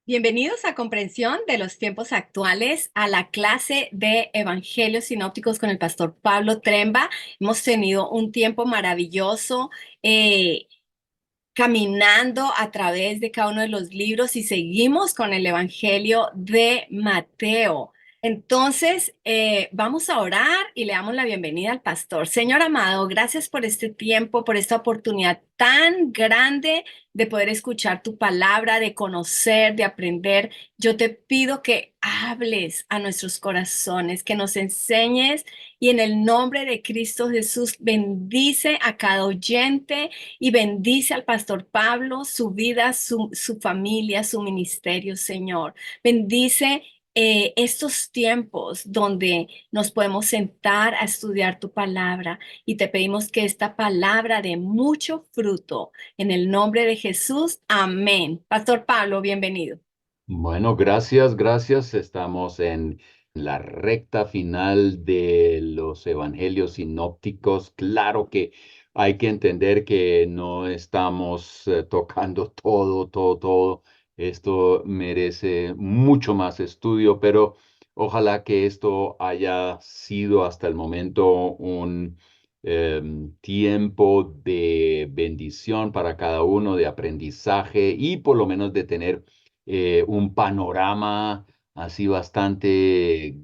Bienvenidos a Comprensión de los Tiempos Actuales, a la clase de Evangelios Sinópticos con el pastor Pablo Tremba. Hemos tenido un tiempo maravilloso eh, caminando a través de cada uno de los libros y seguimos con el Evangelio de Mateo. Entonces, vamos a orar y le damos la bienvenida al pastor. Señor amado, gracias por este tiempo, por esta oportunidad tan grande de poder escuchar tu palabra, de conocer, de aprender. Yo te pido que hables a nuestros corazones, que nos enseñes y en el nombre de Cristo Jesús bendice a cada oyente y bendice al pastor Pablo, su vida, su familia, su ministerio, Señor. Bendice estos tiempos donde nos podemos sentar a estudiar tu palabra y te pedimos que esta palabra dé mucho fruto. En el nombre de Jesús, amén. Pastor Pablo, bienvenido. Bueno, gracias. Estamos en la recta final de los evangelios sinópticos. Claro que hay que entender que no estamos tocando todo. Esto merece mucho más estudio, pero ojalá que esto haya sido hasta el momento un tiempo de bendición para cada uno, de aprendizaje y por lo menos de tener un panorama así bastante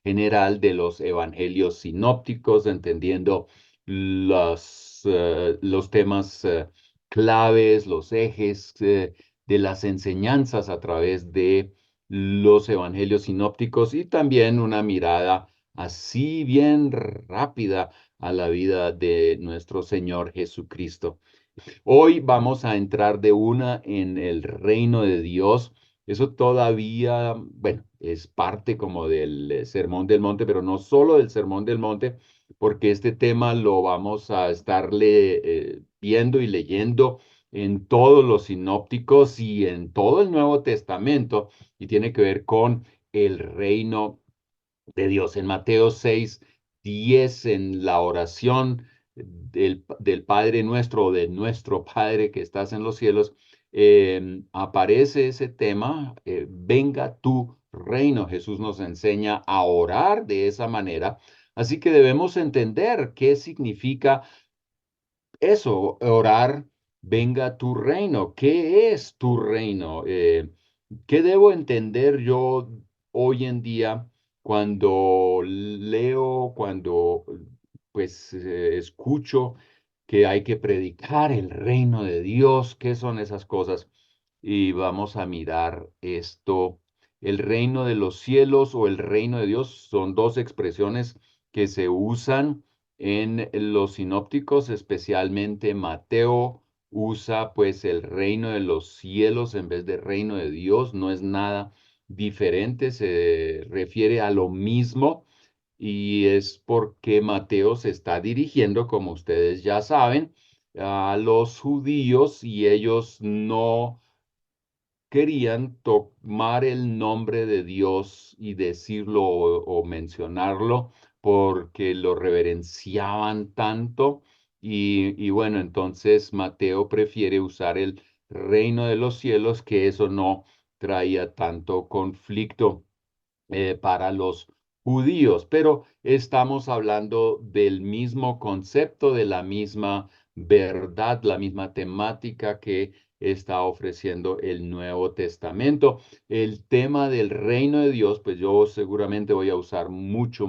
general de los evangelios sinópticos, entendiendo los temas claves, los ejes de las enseñanzas a través de los evangelios sinópticos y también una mirada así bien rápida a la vida de nuestro Señor Jesucristo. Hoy vamos a entrar de una en el reino de Dios. Eso todavía, bueno, es parte como del Sermón del Monte, pero no solo del Sermón del Monte, porque este tema lo vamos a estarle viendo y leyendo en todos los sinópticos y en todo el Nuevo Testamento, y tiene que ver con el reino de Dios. En Mateo 6:10, en la oración del Padre nuestro o de nuestro Padre que estás en los cielos, aparece ese tema, venga tu reino. Jesús nos enseña a orar de esa manera. Así que debemos entender qué significa eso, orar, venga tu reino. ¿Qué es tu reino? ¿Qué debo entender yo hoy en día cuando leo, cuando pues escucho que hay que predicar el reino de Dios? ¿Qué son esas cosas? Y vamos a mirar esto. El reino de los cielos o el reino de Dios son dos expresiones que se usan en los sinópticos, especialmente Mateo usa pues el reino de los cielos en vez de reino de Dios. No es nada diferente, se refiere a lo mismo y es porque Mateo se está dirigiendo, como ustedes ya saben, a los judíos y ellos no querían tomar el nombre de Dios y decirlo o mencionarlo porque lo reverenciaban tanto y bueno, entonces Mateo prefiere usar el reino de los cielos, que eso no traía tanto conflicto para los judíos, pero estamos hablando del mismo concepto, de la misma verdad, la misma temática que está ofreciendo el Nuevo Testamento. El tema del reino de Dios, pues yo seguramente voy a usar mucho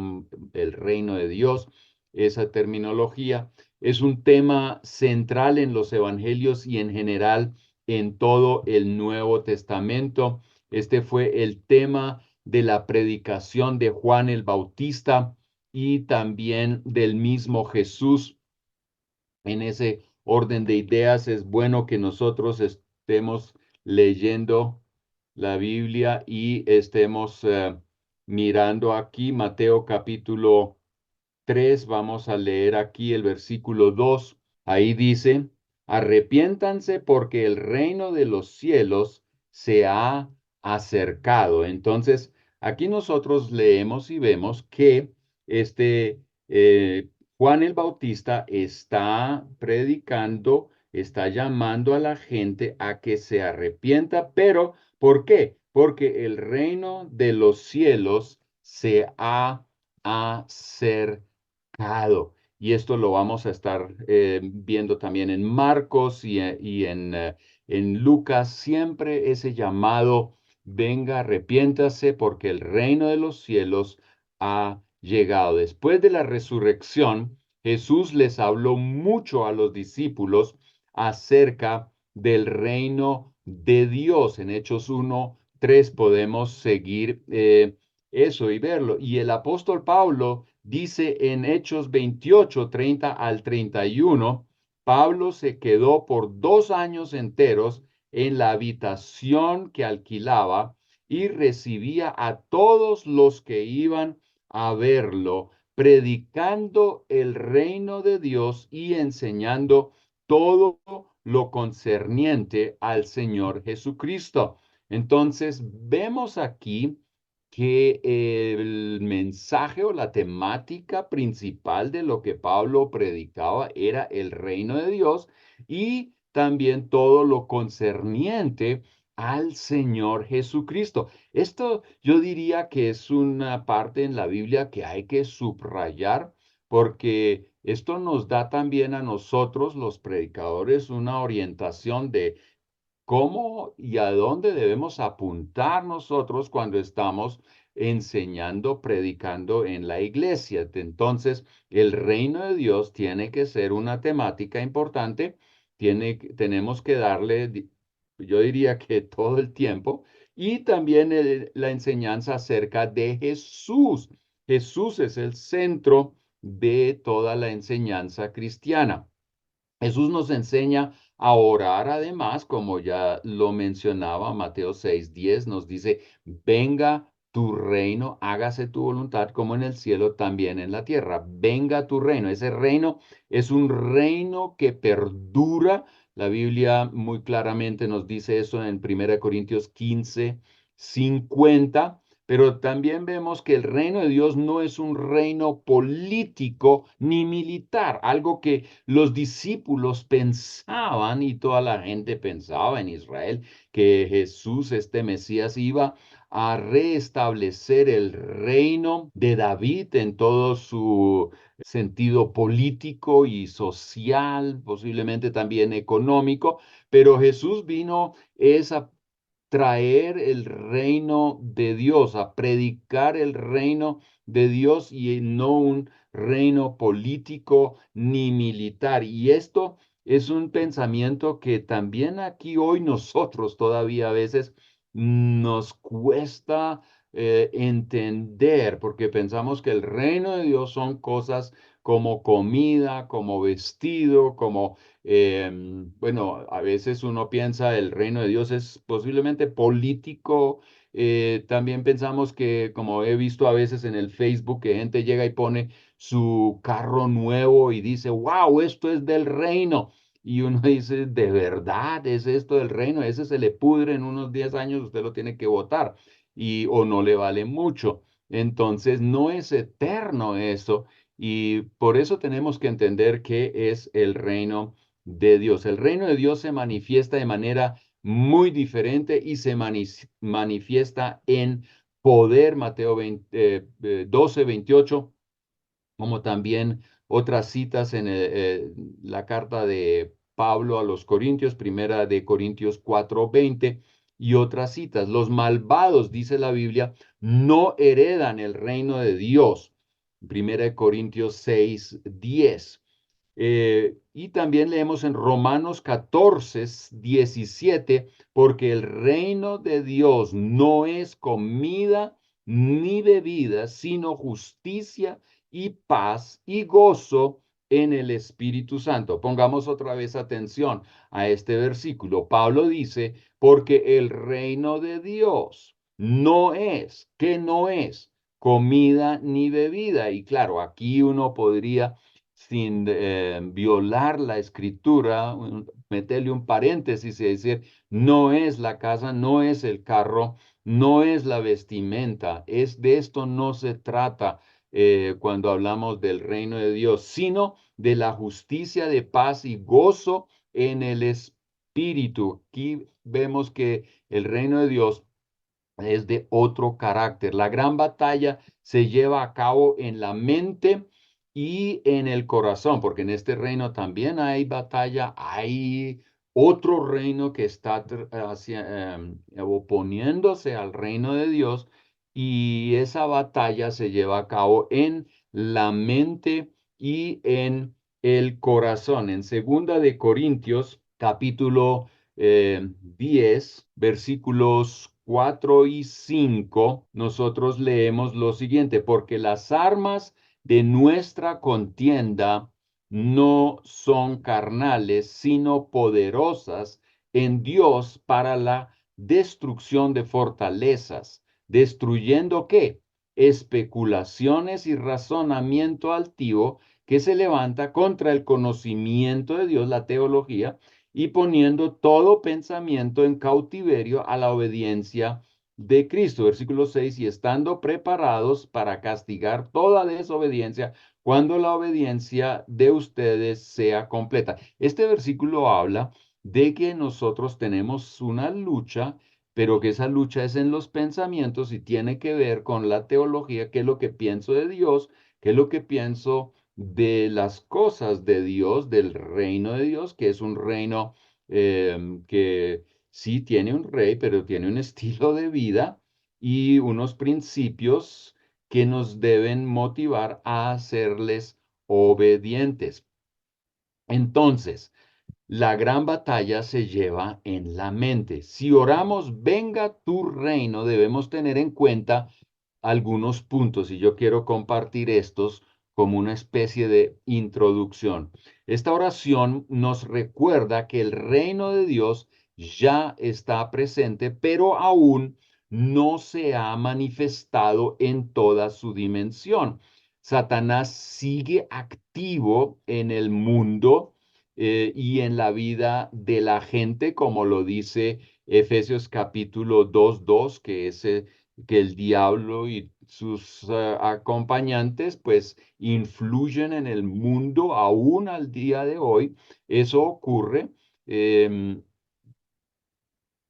el reino de Dios, esa terminología. Es un tema central en los evangelios y en general en todo el Nuevo Testamento. Este fue el tema de la predicación de Juan el Bautista y también del mismo Jesús. En ese orden de ideas es bueno que nosotros estemos leyendo la Biblia y estemos mirando aquí Mateo capítulo 3. Vamos a leer aquí el versículo 2. Ahí dice, arrepiéntanse porque el reino de los cielos se ha acercado. Entonces, aquí nosotros leemos y vemos que este Juan el Bautista está predicando, está llamando a la gente a que se arrepienta, pero ¿por qué? porque el reino de los cielos se ha acercado. Y esto lo vamos a estar viendo también en Marcos en Lucas, siempre ese llamado, venga, arrepiéntase, porque el reino de los cielos ha llegado. Después de la resurrección, Jesús les habló mucho a los discípulos acerca del reino de Dios. En Hechos 1:3 podemos seguir eso y verlo. Y el apóstol Pablo dice en Hechos 28:30 al 31, Pablo se quedó por 2 años enteros en la habitación que alquilaba y recibía a todos los que iban a verlo, predicando el reino de Dios y enseñando todo lo concerniente al Señor Jesucristo. Entonces, vemos aquí que el mensaje o la temática principal de lo que Pablo predicaba era el reino de Dios y también todo lo concerniente al Señor Jesucristo. Esto yo diría que es una parte en la Biblia que hay que subrayar, porque esto nos da también a nosotros, los predicadores, una orientación de cómo y a dónde debemos apuntar nosotros cuando estamos enseñando, predicando en la iglesia. Entonces, el reino de Dios tiene que ser una temática importante, tenemos que darle, yo diría que todo el tiempo, y también la enseñanza acerca de Jesús. Jesús es el centro de toda la enseñanza cristiana. Jesús nos enseña a orar además, como ya lo mencionaba, Mateo 6:10 nos dice, venga tu reino, hágase tu voluntad como en el cielo, también en la tierra. Venga tu reino. Ese reino es un reino que perdura. La Biblia muy claramente nos dice eso en 1 Corintios 15:50. Pero también vemos que el reino de Dios no es un reino político ni militar, algo que los discípulos pensaban y toda la gente pensaba en Israel, que Jesús, este Mesías, iba a restablecer el reino de David en todo su sentido político y social, posiblemente también económico, pero Jesús vino esa traer el reino de Dios, a predicar el reino de Dios y no un reino político ni militar. Y esto es un pensamiento que también aquí hoy nosotros todavía a veces nos cuesta entender, porque pensamos que el reino de Dios son cosas como comida, como vestido, como bueno, a veces uno piensa el reino de Dios es posiblemente político. También pensamos que, como he visto a veces en el Facebook, que gente llega y pone su carro nuevo y dice, wow, esto es del reino. Y uno dice, ¿de verdad es esto del reino? Ese se le pudre en unos 10 años, usted lo tiene que votar o no le vale mucho. Entonces, no es eterno eso. Y por eso tenemos que entender qué es el reino de Dios. El reino de Dios se manifiesta de manera muy diferente y se manifiesta en poder, Mateo 12:28, como también otras citas en la carta de Pablo a los Corintios, primera de Corintios 4:20 y otras citas. Los malvados, dice la Biblia, no heredan el reino de Dios. Primera de Corintios 6:10. Y también leemos en Romanos 14:17, porque el reino de Dios no es comida ni bebida, sino justicia y paz y gozo en el Espíritu Santo. Pongamos otra vez atención a este versículo. Pablo dice, porque el reino de Dios ¿qué no es? Comida ni bebida. Y claro, aquí uno podría sin violar la escritura, meterle un paréntesis y decir, no es la casa, no es el carro, no es la vestimenta, de esto no se trata cuando hablamos del reino de Dios, sino de la justicia, de paz y gozo en el Espíritu. Aquí vemos que el reino de Dios es de otro carácter. La gran batalla se lleva a cabo en la mente y en el corazón, porque en este reino también hay batalla, hay otro reino que está oponiéndose al reino de Dios, y esa batalla se lleva a cabo en la mente y en el corazón. En segunda de Corintios, capítulo 10, versículos 4 y 5, nosotros leemos lo siguiente: porque las armas de nuestra contienda no son carnales, sino poderosas en Dios para la destrucción de fortalezas, destruyendo ¿qué? Especulaciones y razonamiento altivo que se levanta contra el conocimiento de Dios, la teología, y poniendo todo pensamiento en cautiverio a la obediencia de Cristo. Versículo 6, y estando preparados para castigar toda desobediencia cuando la obediencia de ustedes sea completa. Este versículo habla de que nosotros tenemos una lucha, pero que esa lucha es en los pensamientos y tiene que ver con la teología, qué es lo que pienso de Dios, qué es lo que pienso de las cosas de Dios, del reino de Dios, que es un reino que sí tiene un rey, pero tiene un estilo de vida y unos principios que nos deben motivar a hacerles obedientes. Entonces, la gran batalla se lleva en la mente. Si oramos, venga tu reino, debemos tener en cuenta algunos puntos, y yo quiero compartir estos como una especie de introducción. Esta oración nos recuerda que el reino de Dios ya está presente, pero aún no se ha manifestado en toda su dimensión. Satanás sigue activo en el mundo y en la vida de la gente, como lo dice Efesios capítulo 2:2, que es que el diablo y sus acompañantes pues influyen en el mundo aún al día de hoy. Eso ocurre. em,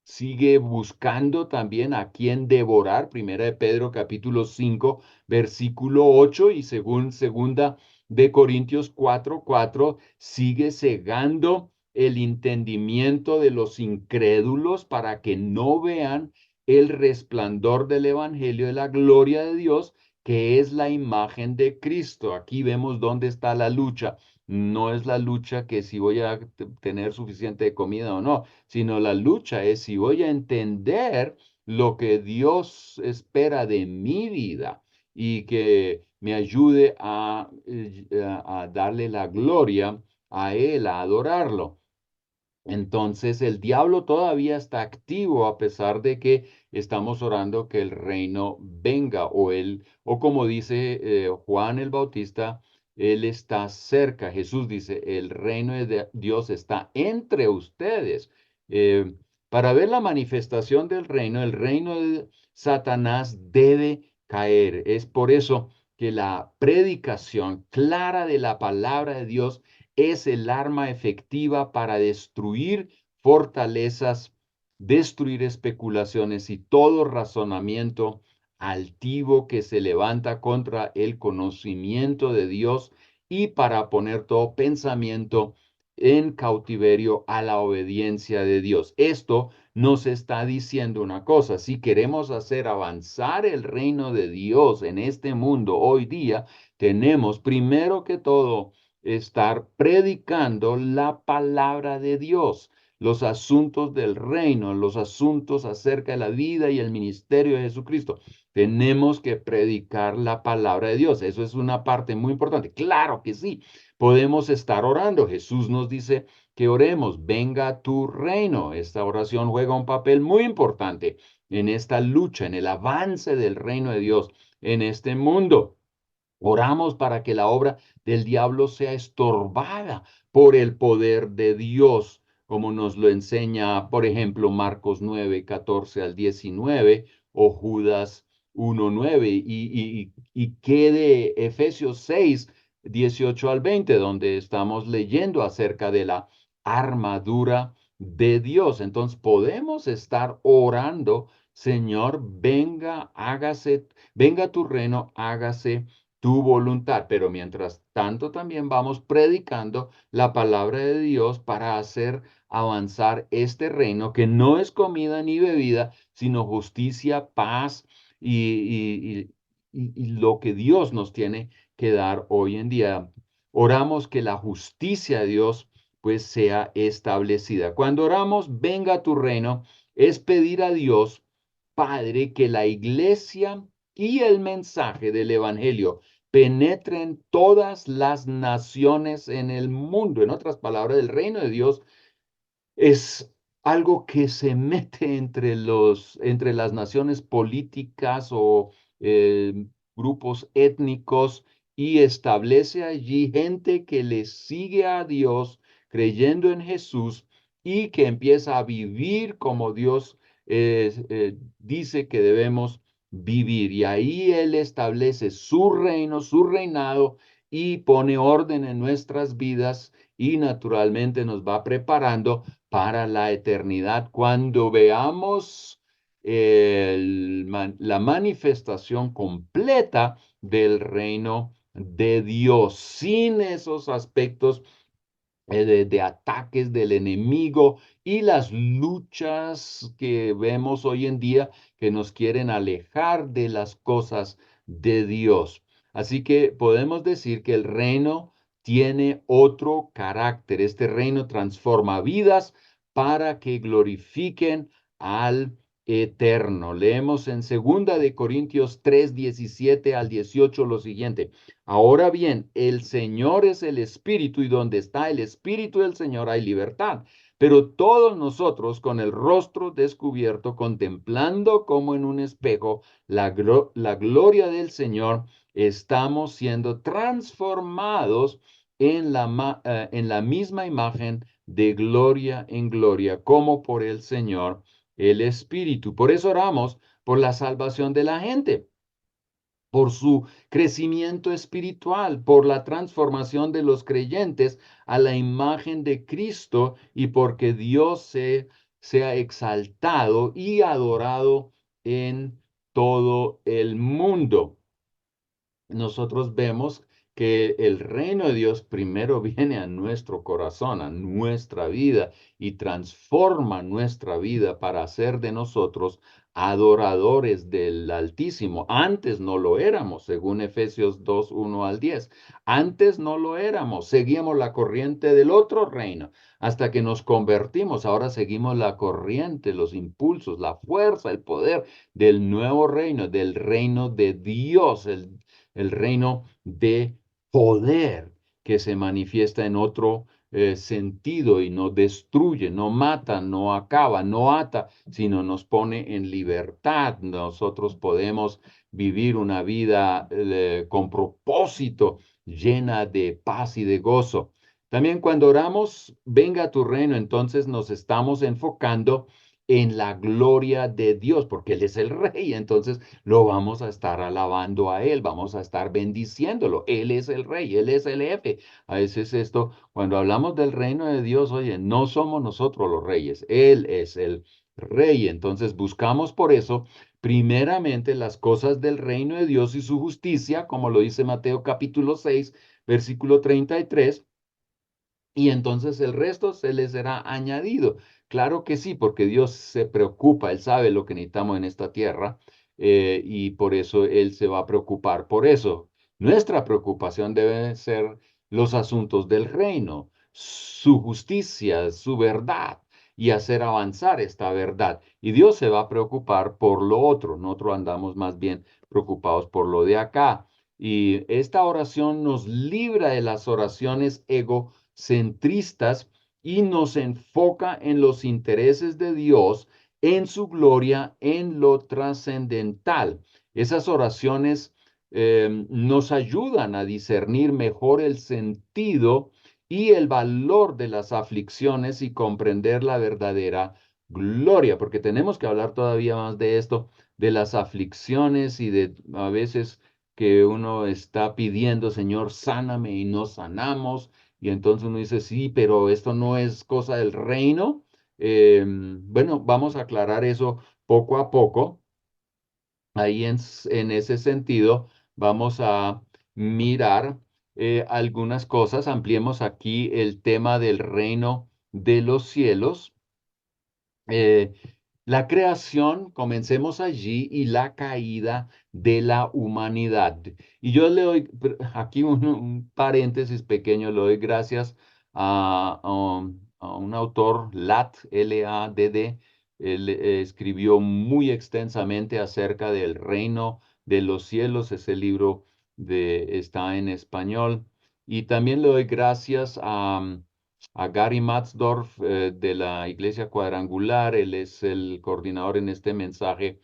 Sigue buscando también a quien devorar. Primera de Pedro capítulo 5 versículo 8, y según segunda de Corintios 4:4, sigue cegando el entendimiento de los incrédulos para que no vean el resplandor del evangelio de la gloria de Dios, que es la imagen de Cristo. Aquí vemos dónde está la lucha. No es la lucha que si voy a tener suficiente comida o no, sino la lucha es si voy a entender lo que Dios espera de mi vida y que me ayude a darle la gloria a Él, a adorarlo. Entonces el diablo todavía está activo a pesar de que estamos orando que el reino venga, o como dice Juan el Bautista, él está cerca. Jesús dice, el reino de Dios está entre ustedes. Eh, para ver la manifestación del reino, el reino de Satanás debe caer. Es por eso que la predicación clara de la palabra de Dios es el arma efectiva para destruir fortalezas, destruir especulaciones y todo razonamiento altivo que se levanta contra el conocimiento de Dios, y para poner todo pensamiento en cautiverio a la obediencia de Dios. Esto nos está diciendo una cosa: si queremos hacer avanzar el reino de Dios en este mundo hoy día, tenemos primero que todo estar predicando la palabra de Dios, los asuntos del reino, los asuntos acerca de la vida y el ministerio de Jesucristo. Tenemos que predicar la palabra de Dios. Eso es una parte muy importante. Claro que sí, podemos estar orando. Jesús nos dice que oremos, venga tu reino. Esta oración juega un papel muy importante en esta lucha, en el avance del reino de Dios en este mundo. Oramos para que la obra del diablo sea estorbada por el poder de Dios, como nos lo enseña, por ejemplo, Marcos 9:14 al 19, o Judas 1:9, y qué de Efesios 6:18 al 20, donde estamos leyendo acerca de la armadura de Dios. Entonces podemos estar orando Señor, venga, hágase, venga tu reino, hágase tu voluntad. Pero mientras tanto también vamos predicando la palabra de Dios para hacer avanzar este reino que no es comida ni bebida, sino justicia, paz y lo que Dios nos tiene que dar hoy en día. Oramos que la justicia de Dios pues sea establecida. Cuando oramos, venga tu reino, es pedir a Dios, Padre, que la iglesia y el mensaje del Evangelio penetren todas las naciones en el mundo. En otras palabras, el reino de Dios es algo que se mete entre las naciones políticas o grupos étnicos y establece allí gente que le sigue a Dios creyendo en Jesús y que empieza a vivir como Dios dice que debemos vivir. Y ahí Él establece su reino, su reinado y pone orden en nuestras vidas y naturalmente nos va preparando para la eternidad cuando veamos la manifestación completa del reino de Dios, sin esos aspectos de ataques del enemigo y las luchas que vemos hoy en día que nos quieren alejar de las cosas de Dios. Así que podemos decir que el reino tiene otro carácter. Este reino transforma vidas para que glorifiquen al eterno. Leemos en segunda de Corintios 3 17 al 18 lo siguiente. Ahora bien, el Señor es el Espíritu y donde está el Espíritu del Señor hay libertad. Pero todos nosotros con el rostro descubierto, contemplando como en un espejo la gloria del Señor, estamos siendo transformados en la misma imagen de gloria en gloria, como por el Señor, el Espíritu. Por eso oramos por la salvación de la gente, por su crecimiento espiritual, por la transformación de los creyentes a la imagen de Cristo y porque sea exaltado y adorado en todo el mundo. Nosotros vemos que el reino de Dios primero viene a nuestro corazón, a nuestra vida, y transforma nuestra vida para hacer de nosotros adoradores del Altísimo. Antes no lo éramos, según Efesios 2 1 al 10. Antes no lo éramos, seguíamos la corriente del otro reino, hasta que nos convertimos. Ahora seguimos la corriente, los impulsos, la fuerza, el poder del nuevo reino, del reino de Dios, el reino de poder que se manifiesta en otro sentido y no destruye, no mata, no acaba, no ata, sino nos pone en libertad. Nosotros podemos vivir una vida con propósito, llena de paz y de gozo. También cuando oramos, venga a tu reino, entonces nos estamos enfocando en la gloria de Dios, porque Él es el Rey, entonces lo vamos a estar alabando a Él, vamos a estar bendiciéndolo. Él es el Rey, Él es el jefe. A veces esto, cuando hablamos del reino de Dios, oye, no somos nosotros los reyes, Él es el Rey. Entonces buscamos por eso, primeramente, las cosas del reino de Dios y su justicia, como lo dice Mateo capítulo 6, versículo 33. Y entonces el resto se les será añadido. Claro que sí, porque Dios se preocupa, Él sabe lo que necesitamos en esta tierra y por eso Él se va a preocupar. Por eso, nuestra preocupación debe ser los asuntos del reino, su justicia, su verdad y hacer avanzar esta verdad. Y Dios se va a preocupar por lo otro. Nosotros andamos más bien preocupados por lo de acá. Y esta oración nos libra de las oraciones egocentristas y nos enfoca en los intereses de Dios, en su gloria, en lo trascendental. Esas oraciones nos ayudan a discernir mejor el sentido y el valor de las aflicciones y comprender la verdadera gloria, porque tenemos que hablar todavía más de esto, de las aflicciones y de a veces que uno está pidiendo, Señor, sáname y no sanamos. Y entonces uno dice, sí, pero esto no es cosa del reino. Bueno, vamos a aclarar eso poco a poco, ahí en ese sentido, vamos a mirar algunas cosas. Ampliemos aquí el tema del reino de los cielos. Eh, la creación, comencemos allí, y la caída de la humanidad. Y yo le doy aquí un paréntesis pequeño, le doy gracias a un autor, Ladd. Él escribió muy extensamente acerca del reino de los cielos. Ese libro está en español. Y también le doy gracias a Gary Matzdorf de la Iglesia Cuadrangular. Él es el coordinador en este mensaje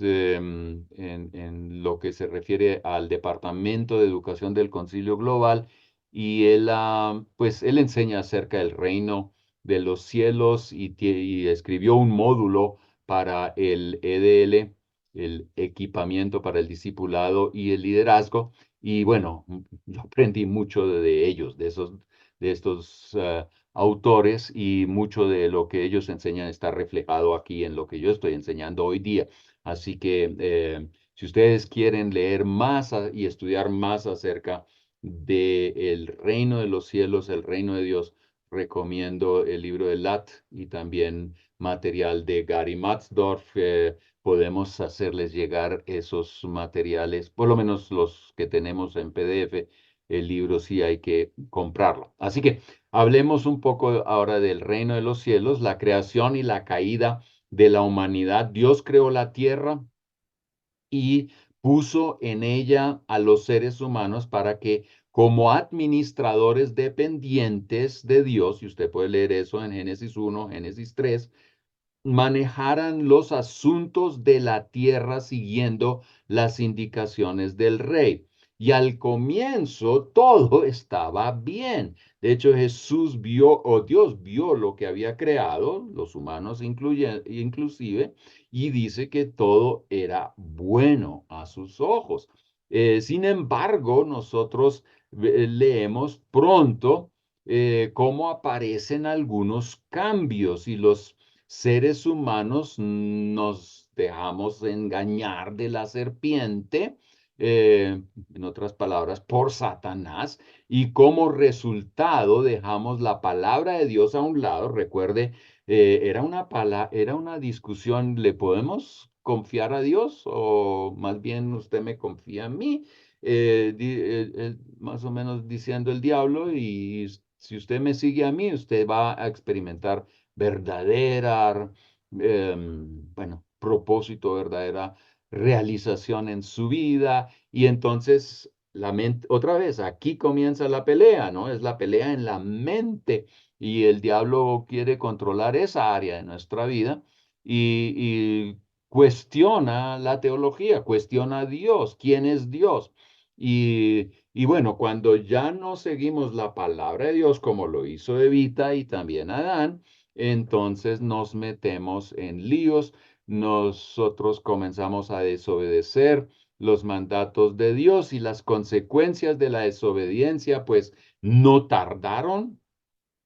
en lo que se refiere al Departamento de Educación del Concilio Global, y él, pues, él enseña acerca del reino de los cielos, y escribió un módulo para el EDL, el equipamiento para el discipulado y el liderazgo. Y bueno, yo aprendí mucho de ellos, de estos autores, y mucho de lo que ellos enseñan está reflejado aquí en lo que yo estoy enseñando hoy día. Así que si ustedes quieren leer más y estudiar más acerca del reino de los cielos, el reino de Dios, recomiendo el libro de Lat y también material de Gary Matzdorf. Podemos hacerles llegar esos materiales, por lo menos los que tenemos en PDF. El libro sí hay que comprarlo. Así que hablemos un poco ahora del reino de los cielos, la creación y la caída de la humanidad. Dios creó la tierra y puso en ella a los seres humanos para que, como administradores dependientes de Dios, y usted puede leer eso en Génesis 1, Génesis 3, manejaran los asuntos de la tierra siguiendo las indicaciones del rey. Y al comienzo todo estaba bien. De hecho, Jesús vio, o Dios vio lo que había creado, los humanos inclusive, y dice que todo era bueno a sus ojos. Sin embargo, nosotros leemos pronto cómo aparecen algunos cambios, y los seres humanos nos dejamos engañar de la serpiente, en otras palabras, por Satanás, y como resultado dejamos la palabra de Dios a un lado. Recuerde, era una discusión: ¿le podemos confiar a Dios o más bien usted me confía a mí? Más o menos diciendo el diablo, y si usted me sigue a mí, usted va a experimentar verdadera, bueno, propósito, verdadera realización en su vida. Y entonces, la mente, otra vez, aquí comienza la pelea, ¿no? Es la pelea en la mente, y el diablo quiere controlar esa área de nuestra vida, y cuestiona la teología, cuestiona a Dios, quién es Dios. Y bueno, cuando ya no seguimos la palabra de Dios, como lo hizo Evita y también Adán, entonces nos metemos en líos. Nosotros comenzamos a desobedecer los mandatos de Dios, y las consecuencias de la desobediencia, pues, no tardaron.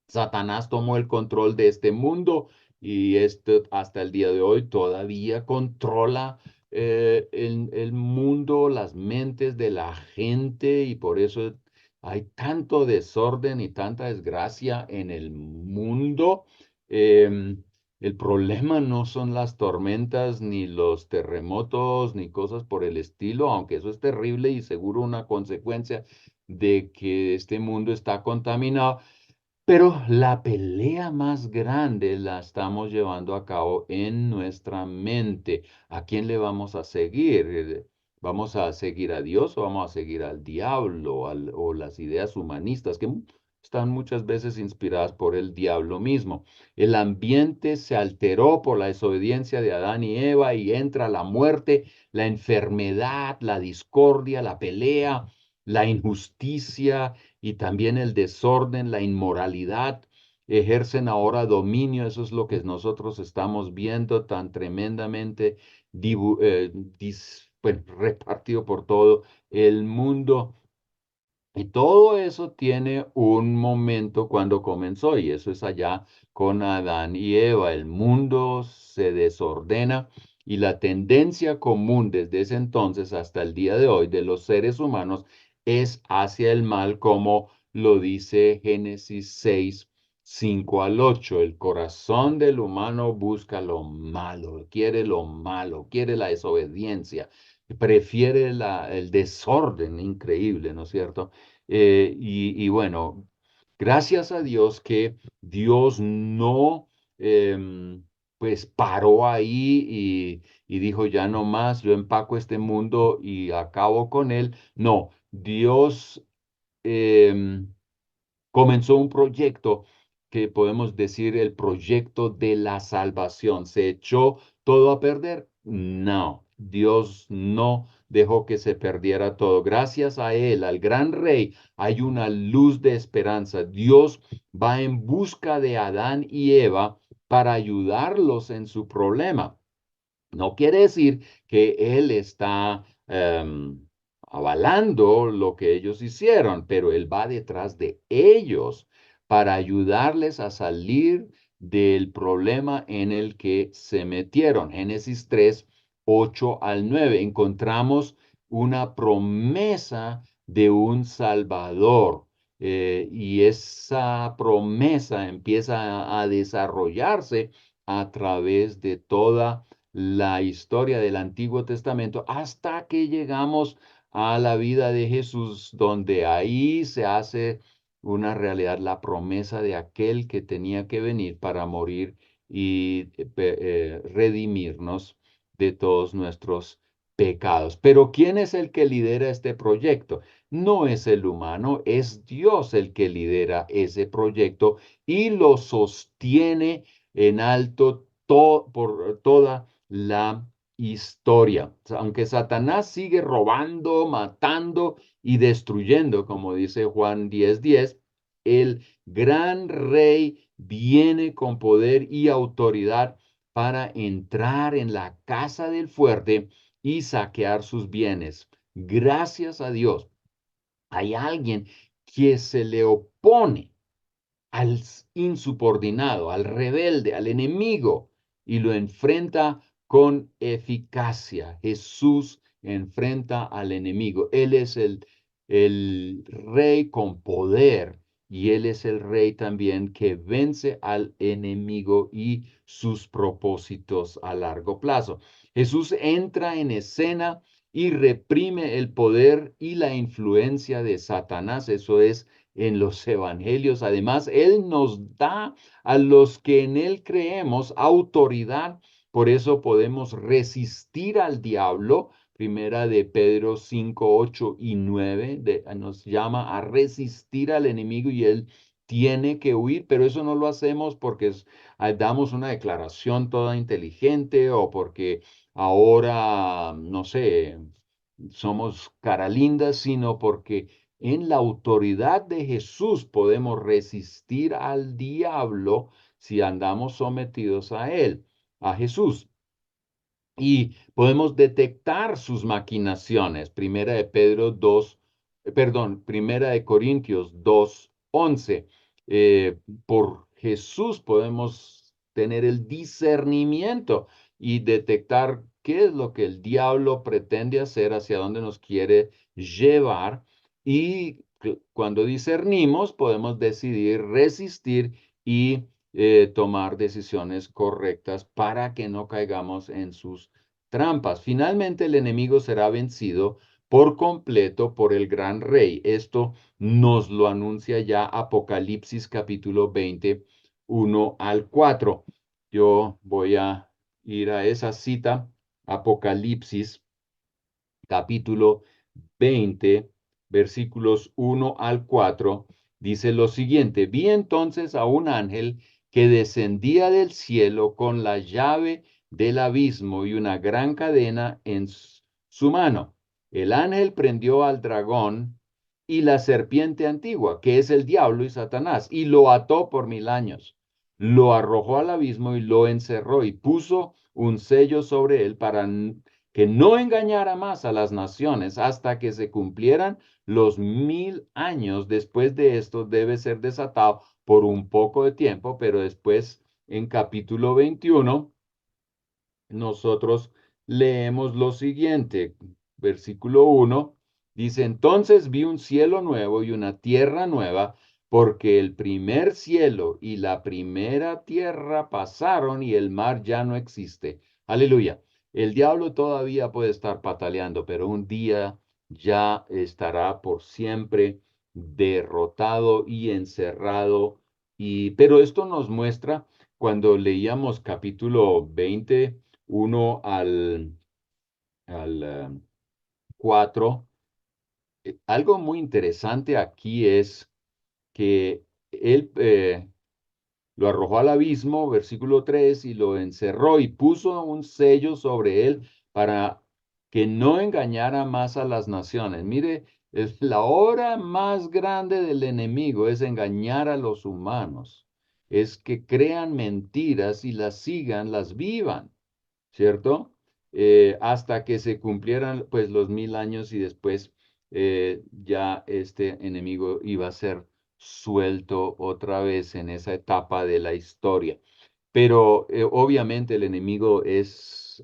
Satanás tomó el control de este mundo, y esto hasta el día de hoy todavía controla el mundo, las mentes de la gente, y por eso hay tanto desorden y tanta desgracia en el mundo. Em, el problema no son las tormentas, ni los terremotos, ni cosas por el estilo, aunque eso es terrible y seguro una consecuencia de que este mundo está contaminado. Pero la pelea más grande la estamos llevando a cabo en nuestra mente. ¿A quién le vamos a seguir? ¿Vamos a seguir a Dios o vamos a seguir al diablo, o las ideas humanistas que están muchas veces inspiradas por el diablo mismo? El ambiente se alteró por la desobediencia de Adán y Eva, y entra la muerte, la enfermedad, la discordia, la pelea, la injusticia y también el desorden, la inmoralidad. Ejercen ahora dominio. Eso es lo que nosotros estamos viendo tan tremendamente bueno, repartido por todo el mundo. Y todo eso tiene un momento cuando comenzó, y eso es allá con Adán y Eva. El mundo se desordena y la tendencia común desde ese entonces hasta el día de hoy de los seres humanos es hacia el mal, como lo dice Génesis 6, 5 al 8. El corazón del humano busca lo malo, quiere la desobediencia, prefiere el desorden increíble, ¿no es cierto? Y bueno, gracias a Dios que Dios no, pues paró ahí y dijo, ya no más, yo empaco este mundo y acabo con él. No, Dios em, comenzó un proyecto que podemos decir el proyecto de la salvación. ¿Se echó todo a perder? No, Dios no dejó que se perdiera todo. Gracias a Él, al gran Rey, hay una luz de esperanza. Dios va en busca de Adán y Eva para ayudarlos en su problema. No quiere decir que él está avalando lo que ellos hicieron, pero él va detrás de ellos para ayudarles a salir del problema en el que se metieron. Génesis 3, 8 al 9. Encontramos una promesa de un Salvador. Y esa promesa empieza a desarrollarse a través de toda la historia del Antiguo Testamento hasta que llegamos a la vida de Jesús, donde ahí se hace una realidad la promesa de aquel que tenía que venir para morir y redimirnos de todos nuestros pecados. Pero ¿quién es el que lidera este proyecto? No es el humano, es Dios el que lidera ese proyecto y lo sostiene en alto por toda la historia. Aunque Satanás sigue robando, matando y destruyendo, como dice Juan 10:10, el gran rey viene con poder y autoridad para entrar en la casa del fuerte y saquear sus bienes. Gracias a Dios, hay alguien que se le opone al insubordinado, al rebelde, al enemigo, y lo enfrenta con eficacia. Jesús enfrenta al enemigo. Él es el rey con poder y él es el rey también que vence al enemigo y sus propósitos a largo plazo. Jesús entra en escena y reprime el poder y la influencia de Satanás. Eso es en los evangelios. Además, Él nos da a los que en Él creemos autoridad. Por eso podemos resistir al diablo. Primera de Pedro 5, 8 y 9 nos llama a resistir al enemigo y él tiene que huir, pero eso no lo hacemos porque damos una declaración toda inteligente o porque ahora, no sé, somos cara linda, sino porque en la autoridad de Jesús podemos resistir al diablo si andamos sometidos a él, a Jesús. Y podemos detectar sus maquinaciones. Primera de Pedro 2, perdón, Primera de Corintios 2, 11. Por Jesús podemos tener el discernimiento y detectar qué es lo que el diablo pretende hacer, hacia dónde nos quiere llevar. Y cuando discernimos, podemos decidir resistir y tomar decisiones correctas para que no caigamos en sus trampas. Finalmente, el enemigo será vencido por completo por el gran rey. Esto nos lo anuncia ya Apocalipsis capítulo 20, 1 al 4. Yo voy a ir a esa cita, Apocalipsis capítulo 20, versículos 1 al 4, dice lo siguiente: vi entonces a un ángel que descendía del cielo con la llave del abismo y una gran cadena en su mano. El ángel prendió al dragón y la serpiente antigua, que es el diablo y Satanás, y lo ató por 1000 años. Lo arrojó al abismo y lo encerró y puso un sello sobre él para que no engañara más a las naciones hasta que se cumplieran los 1000 años. Después de esto debe ser desatado por un poco de tiempo, pero después en capítulo 21 nosotros leemos lo siguiente, versículo 1, dice, entonces vi un cielo nuevo y una tierra nueva, porque el primer cielo y la primera tierra pasaron y el mar ya no existe. Aleluya. El diablo todavía puede estar pataleando, pero un día ya estará por siempre derrotado y encerrado. Pero esto nos muestra cuando leíamos capítulo 20 1 al 4. Algo muy interesante aquí es que él lo arrojó al abismo, versículo 3, y lo encerró y puso un sello sobre él para que no engañara más a las naciones. Mire, es la obra más grande del enemigo es engañar a los humanos, es que crean mentiras y las sigan, las vivan. ¿Cierto? Hasta que se cumplieran pues los 1000 años y después ya este enemigo iba a ser suelto otra vez en esa etapa de la historia. Pero obviamente el enemigo es,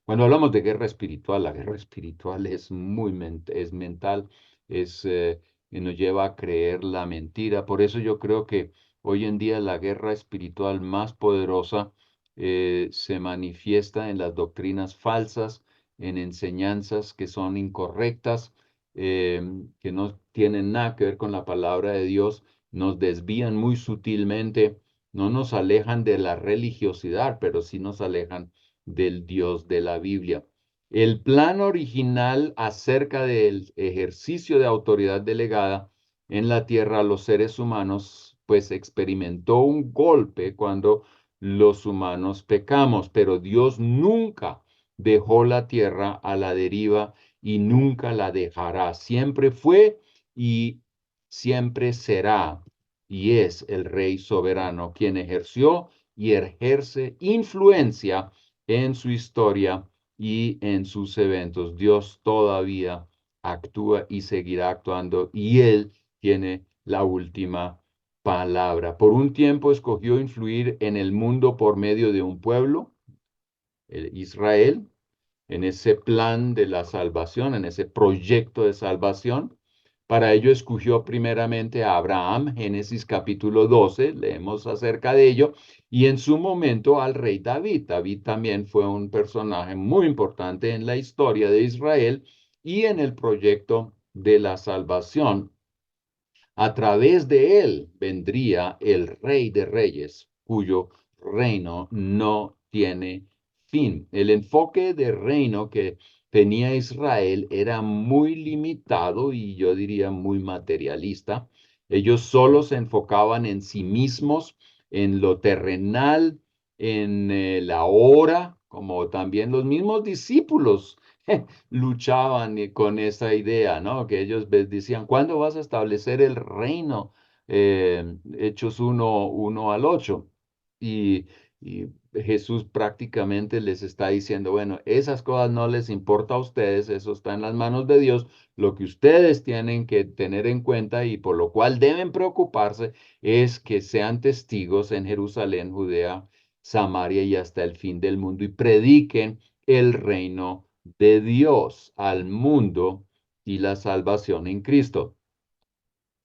cuando hablamos de guerra espiritual, la guerra espiritual es es mental, es, nos lleva a creer la mentira. Por eso yo creo que hoy en día la guerra espiritual más poderosa se manifiesta en las doctrinas falsas, en enseñanzas que son incorrectas, que no tienen nada que ver con la palabra de Dios, nos desvían muy sutilmente, no nos alejan de la religiosidad, pero sí nos alejan del Dios de la Biblia. El plan original acerca del ejercicio de autoridad delegada en la tierra a los seres humanos, pues experimentó un golpe cuando los humanos pecamos, pero Dios nunca dejó la tierra a la deriva y nunca la dejará. Siempre fue y siempre será y es el Rey soberano quien ejerció y ejerce influencia en su historia y en sus eventos. Dios todavía actúa y seguirá actuando y Él tiene la última palabra. Por un tiempo escogió influir en el mundo por medio de un pueblo, Israel, en ese plan de la salvación, en ese proyecto de salvación. Para ello escogió primeramente a Abraham, Génesis capítulo 12, leemos acerca de ello, y en su momento al rey David. David también fue un personaje muy importante en la historia de Israel y en el proyecto de la salvación. A través de él vendría el Rey de Reyes, cuyo reino no tiene fin. El enfoque de reino que tenía Israel era muy limitado y yo diría muy materialista. Ellos solo se enfocaban en sí mismos, en lo terrenal, en la hora, como también los mismos discípulos luchaban con esa idea, ¿no? Que ellos decían, ¿cuándo vas a establecer el reino? Hechos 1, 1 al 8. Y Jesús prácticamente les está diciendo, bueno, esas cosas no les importa a ustedes, eso está en las manos de Dios. Lo que ustedes tienen que tener en cuenta y por lo cual deben preocuparse es que sean testigos en Jerusalén, Judea, Samaria y hasta el fin del mundo y prediquen el reino de Dios al mundo y la salvación en Cristo.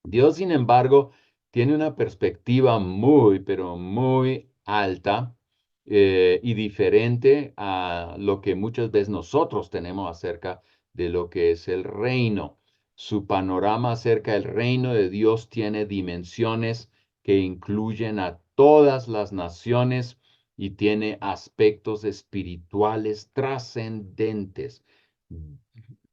Dios, sin embargo, tiene una perspectiva muy, pero muy alta y diferente a lo que muchas veces nosotros tenemos acerca de lo que es el reino. Su panorama acerca del reino de Dios tiene dimensiones que incluyen a todas las naciones y tiene aspectos espirituales trascendentes.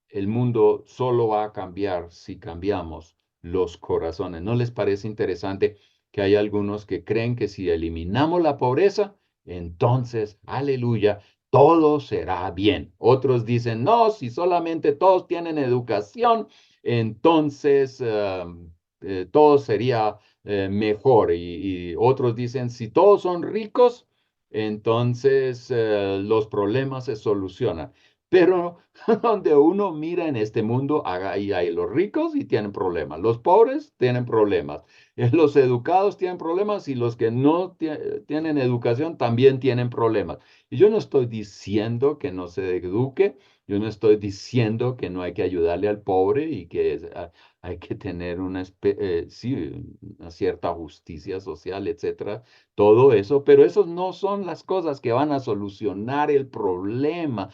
El mundo solo va a cambiar si cambiamos los corazones. ¿No les parece interesante que hay algunos que creen que si eliminamos la pobreza, entonces, aleluya, todo será bien? Otros dicen, no, si solamente todos tienen educación, entonces todo sería mejor. Y otros dicen, si todos son ricos, entonces los problemas se solucionan. Pero donde uno mira en este mundo, ahí hay los ricos y tienen problemas, los pobres tienen problemas, los educados tienen problemas y los que no tienen educación también tienen problemas. Y yo no estoy diciendo que no se eduque, yo no estoy diciendo que no hay que ayudarle al pobre y que hay que tener sí, una cierta justicia social, etcétera, todo eso, pero esos no son las cosas que van a solucionar el problema.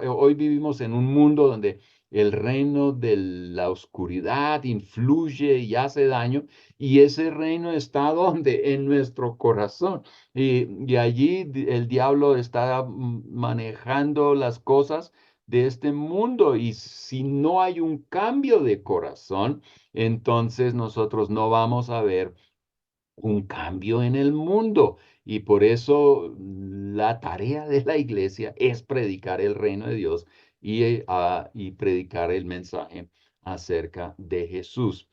Hoy vivimos en un mundo donde el reino de la oscuridad influye y hace daño, y ese reino está donde en nuestro corazón. Y allí el diablo está manejando las cosas de este mundo, y si no hay un cambio de corazón, entonces nosotros no vamos a ver un cambio en el mundo. Y por eso la tarea de la iglesia es predicar el reino de Dios y predicar el mensaje acerca de Jesús.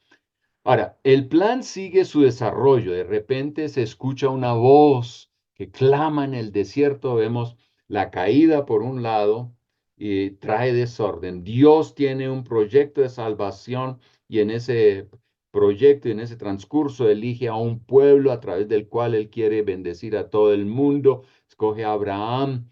Ahora, el plan sigue su desarrollo. De repente se escucha una voz que clama en el desierto. Vemos la caída por un lado y trae desorden. Dios tiene un proyecto de salvación y en ese proyecto y en ese transcurso elige a un pueblo a través del cual Él quiere bendecir a todo el mundo. Escoge a Abraham,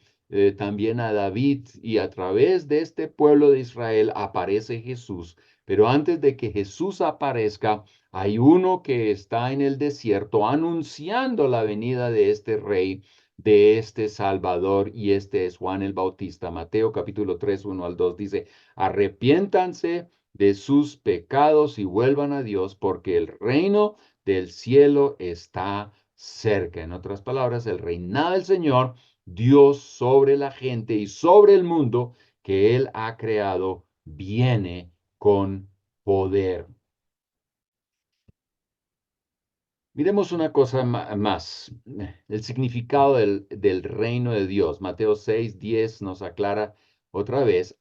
también a David, y a través de este pueblo de Israel aparece Jesús. Pero antes de que Jesús aparezca, hay uno que está en el desierto anunciando la venida de este rey, de este Salvador, y este es Juan el Bautista. Mateo capítulo 3, 1 al 2 dice: arrepiéntanse de sus pecados y vuelvan a Dios, porque el reino del cielo está cerca. En otras palabras, el reinado del Señor, Dios sobre la gente y sobre el mundo que Él ha creado, viene con poder. Miremos una cosa más, el significado del reino de Dios. Mateo 6:10 nos aclara otra vez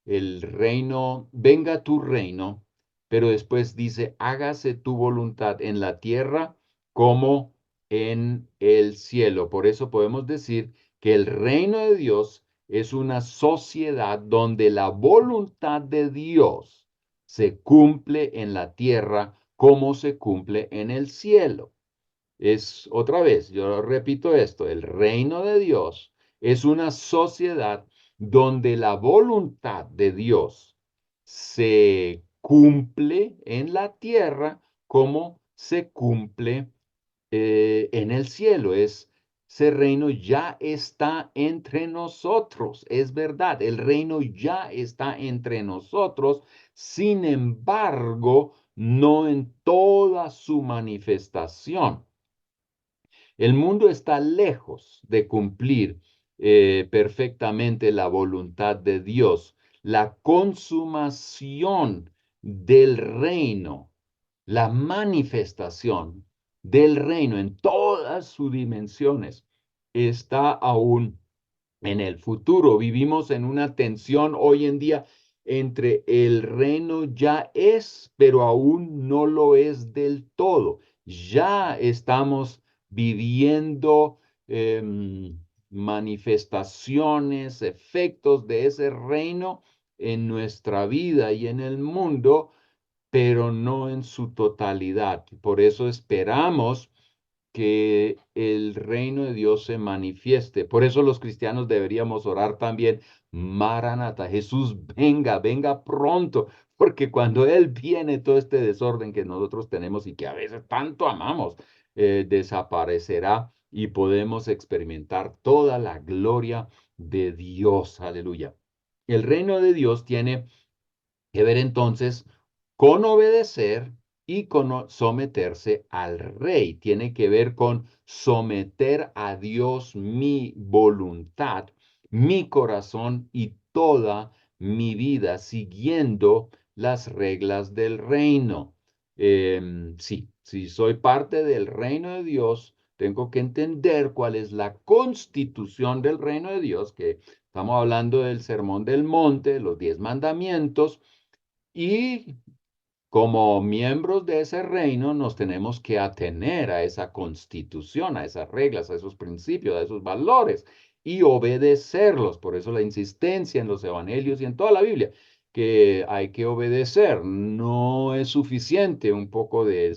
el reino, venga tu reino, pero después dice, hágase tu voluntad en la tierra como en el cielo. Por eso podemos decir que el reino de Dios es una sociedad donde la voluntad de Dios se cumple en la tierra como se cumple en el cielo. Es otra vez, yo repito esto, el reino de Dios es una sociedad donde la voluntad de Dios se cumple en la tierra como se cumple en el cielo. Ese reino ya está entre nosotros, es verdad, el reino ya está entre nosotros, sin embargo, no en toda su manifestación. El mundo está lejos de cumplir perfectamente la voluntad de Dios. La consumación del reino, la manifestación del reino en todas sus dimensiones está aún en el futuro. Vivimos en una tensión hoy en día entre el reino ya es, pero aún no lo es del todo. Ya estamos viviendo manifestaciones, efectos de ese reino en nuestra vida y en el mundo, pero no en su totalidad. Por eso esperamos que el reino de Dios se manifieste. Por eso los cristianos deberíamos orar también, Maranata, Jesús, venga, venga pronto, porque cuando Él viene, todo este desorden que nosotros tenemos y que a veces tanto amamos, desaparecerá y podemos experimentar toda la gloria de Dios. Aleluya. El reino de Dios tiene que ver entonces con obedecer y con someterse al rey. Tiene que ver con someter a Dios mi voluntad, mi corazón y toda mi vida, siguiendo las reglas del reino. Sí, si soy parte del reino de Dios, tengo que entender cuál es la constitución del reino de Dios, que estamos hablando del Sermón del Monte, los 10 mandamientos, y como miembros de ese reino nos tenemos que atener a esa constitución, a esas reglas, a esos principios, a esos valores y obedecerlos. Por eso la insistencia en los evangelios y en toda la Biblia, que hay que obedecer. No es suficiente un poco de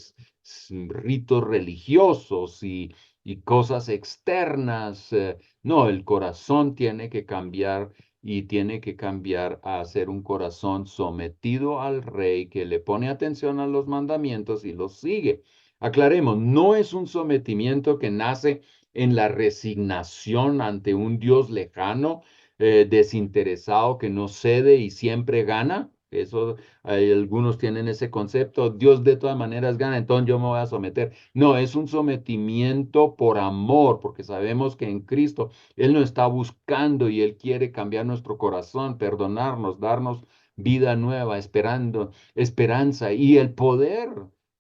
ritos religiosos y cosas externas. No, el corazón tiene que cambiar y tiene que cambiar a ser un corazón sometido al rey que le pone atención a los mandamientos y los sigue. Aclaremos, no es un sometimiento que nace en la resignación ante un Dios lejano, desinteresado, que no cede y siempre gana. Eso, algunos tienen ese concepto, Dios de todas maneras gana, entonces yo me voy a someter. No, es un sometimiento por amor, porque sabemos que en Cristo Él nos está buscando y Él quiere cambiar nuestro corazón, perdonarnos, darnos vida nueva, esperando, esperanza y el poder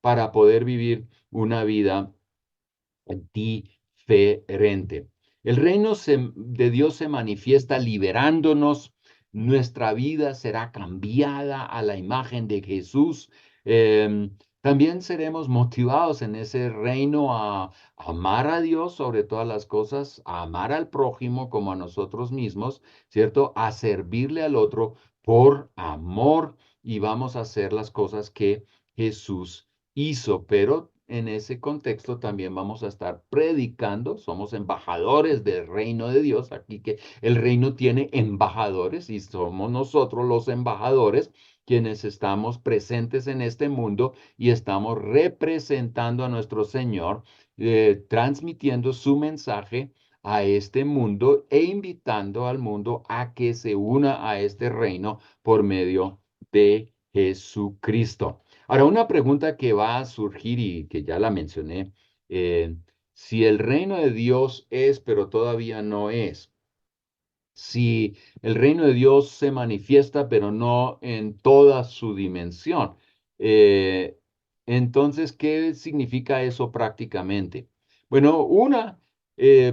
para poder vivir una vida diferente. El reino de Dios se manifiesta liberándonos, nuestra vida será cambiada a la imagen de Jesús. También seremos motivados en ese reino a amar a Dios sobre todas las cosas, a amar al prójimo como a nosotros mismos, ¿cierto? A servirle al otro por amor y vamos a hacer las cosas que Jesús hizo, pero en ese contexto también vamos a estar predicando, somos embajadores del reino de Dios, aquí que el reino tiene embajadores y somos nosotros los embajadores quienes estamos presentes en este mundo y estamos representando a nuestro Señor, transmitiendo su mensaje a este mundo e invitando al mundo a que se una a este reino por medio de Jesucristo. Ahora, una pregunta que va a surgir y que ya la mencioné, eh, si el reino de Dios es, pero todavía no es, si el reino de Dios se manifiesta, pero no en toda su dimensión, eh, entonces, ¿qué significa eso prácticamente? Bueno, una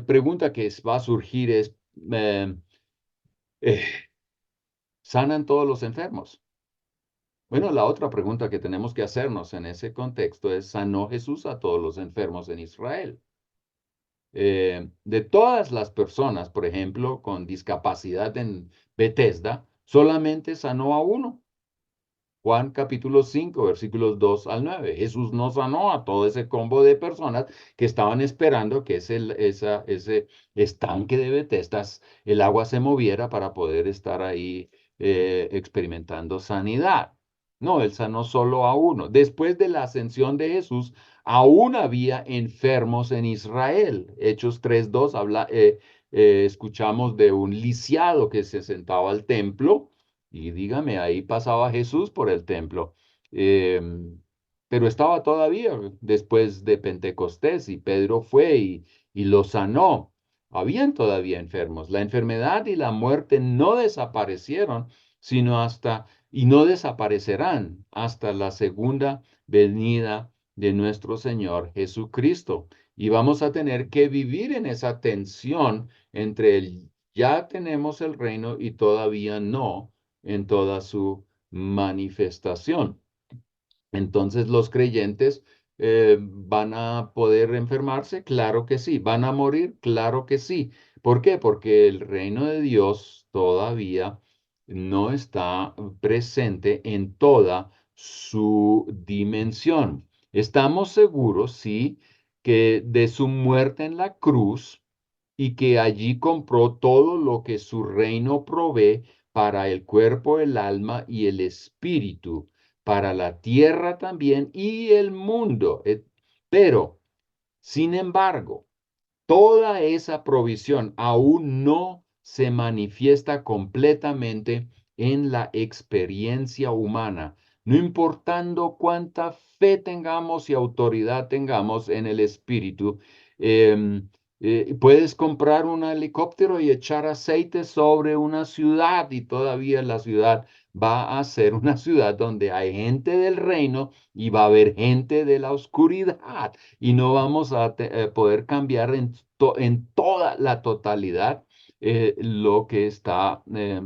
pregunta que va a surgir es, eh, eh, ¿sanan todos los enfermos? Bueno, la otra pregunta que tenemos que hacernos en ese contexto es, ¿sanó Jesús a todos los enfermos en Israel? De todas las personas, por ejemplo, con discapacidad en Bethesda, solamente sanó a uno. Juan capítulo 5 versículos 2 al 9. Jesús no sanó a todo ese combo de personas que estaban esperando que ese estanque de Bethesda, el agua se moviera para poder estar ahí experimentando sanidad. No, él sanó solo a uno. Después de la ascensión de Jesús, aún había enfermos en Israel. Hechos 3:2 escuchamos de un lisiado que se sentaba al templo y dígame, ahí pasaba Jesús por el templo. Pero estaba todavía después de Pentecostés y Pedro fue y lo sanó. Habían todavía enfermos. La enfermedad y la muerte no desaparecieron, sino y no desaparecerán hasta la segunda venida de nuestro Señor Jesucristo. Y vamos a tener que vivir en esa tensión entre el ya tenemos el reino y todavía no en toda su manifestación. Entonces, ¿los creyentes van a poder enfermarse? Claro que sí. ¿Van a morir? Claro que sí. ¿Por qué? Porque el reino de Dios todavía no está presente en toda su dimensión. Estamos seguros, sí, que de su muerte en la cruz, y que allí compró todo lo que su reino provee para el cuerpo, el alma y el espíritu, para la tierra también y el mundo. Pero, sin embargo, toda esa provisión aún no se manifiesta completamente en la experiencia humana, no importando cuánta fe tengamos y autoridad tengamos en el espíritu. em, Puedes comprar un helicóptero y echar aceite sobre una ciudad y todavía la ciudad va a ser una ciudad donde hay gente del reino y va a haber gente de la oscuridad y no vamos a poder cambiar en toda la totalidad lo que está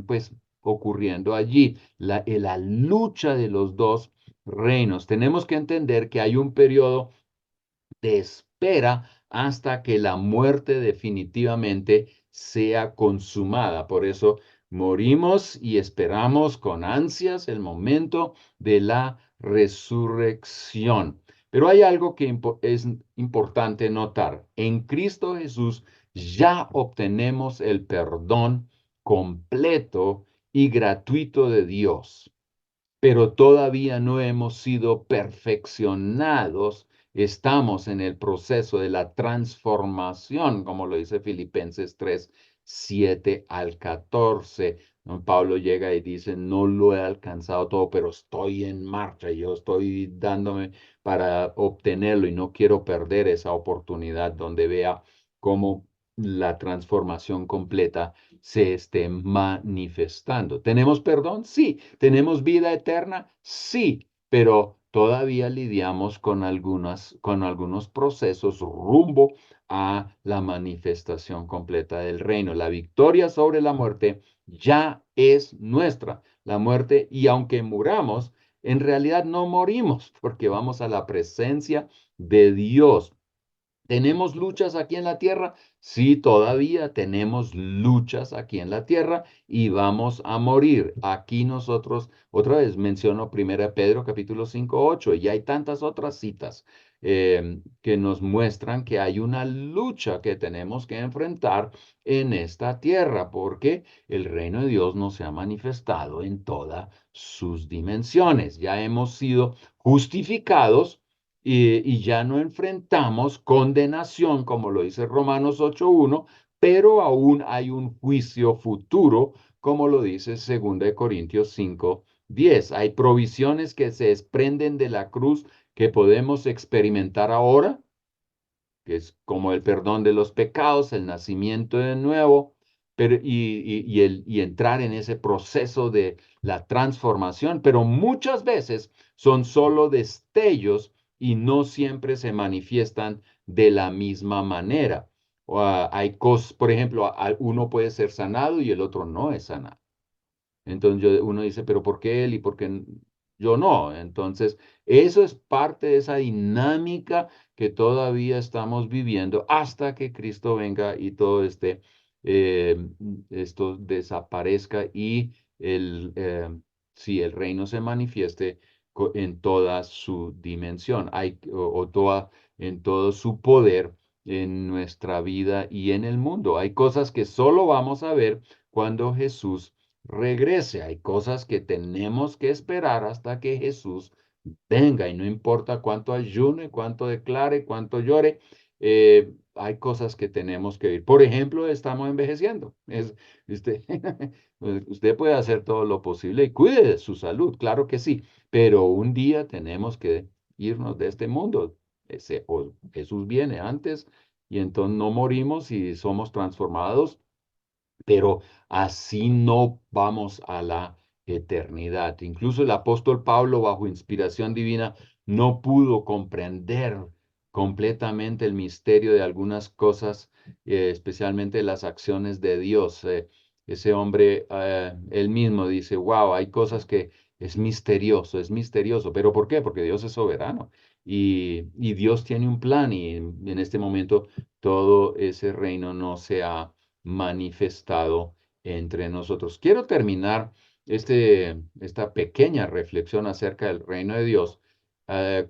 pues ocurriendo allí. La lucha de los dos reinos. Tenemos que entender que hay un periodo de espera hasta que la muerte definitivamente sea consumada. Por eso morimos y esperamos con ansias el momento de la resurrección. Pero hay algo que es importante notar. En Cristo Jesús ya obtenemos el perdón completo y gratuito de Dios, pero todavía no hemos sido perfeccionados. Estamos en el proceso de la transformación, como lo dice Filipenses 3, 7 al 14. ¿No? Pablo llega y dice, no lo he alcanzado todo, pero estoy en marcha, yo estoy dándome para obtenerlo y no quiero perder esa oportunidad donde vea cómo la transformación completa se esté manifestando. ¿Tenemos perdón? Sí. ¿Tenemos vida eterna? Sí, pero todavía lidiamos con algunos procesos rumbo a la manifestación completa del reino. La victoria sobre la muerte ya es nuestra. La muerte, y aunque muramos, en realidad no morimos porque vamos a la presencia de Dios. ¿Tenemos luchas aquí en la tierra? Sí, todavía tenemos luchas aquí en la tierra y vamos a morir. Aquí nosotros, otra vez menciono 1 Pedro capítulo 5 8 y hay tantas otras citas que nos muestran que hay una lucha que tenemos que enfrentar en esta tierra porque el reino de Dios no se ha manifestado en todas sus dimensiones. Ya hemos sido justificados y ya no enfrentamos condenación, como lo dice Romanos 8:1, pero aún hay un juicio futuro, como lo dice 2 Corintios 5:10. Hay provisiones que se desprenden de la cruz que podemos experimentar ahora, que es como el perdón de los pecados, el nacimiento de nuevo, pero, y entrar en ese proceso de la transformación, pero muchas veces son solo destellos y no siempre se manifiestan de la misma manera. Hay cosas, por ejemplo, uno puede ser sanado y el otro no es sanado. Entonces uno dice, pero ¿por qué él y por qué yo no? Entonces, eso es parte de esa dinámica que todavía estamos viviendo hasta que Cristo venga y todo eh, esto desaparezca y si el reino se manifieste en toda su dimensión, en todo su poder en nuestra vida y en el mundo. Hay cosas que solo vamos a ver cuando Jesús regrese. Hay cosas que tenemos que esperar hasta que Jesús venga y no importa cuánto ayune, cuánto declare, cuánto llore, hay cosas que tenemos que vivir. Por ejemplo, estamos envejeciendo. Usted, usted puede hacer todo lo posible y cuide de su salud, claro que sí, pero un día tenemos que irnos de este mundo. Jesús viene antes y entonces no morimos y somos transformados, pero así no vamos a la eternidad. Incluso el apóstol Pablo, bajo inspiración divina, no pudo comprender completamente el misterio de algunas cosas, especialmente las acciones de Dios. Ese hombre, él mismo dice, wow, hay cosas que es misterioso. ¿Pero por qué? Porque Dios es soberano y Dios tiene un plan y en este momento todo ese reino no se ha manifestado entre nosotros. Quiero terminar esta pequeña reflexión acerca del reino de Dios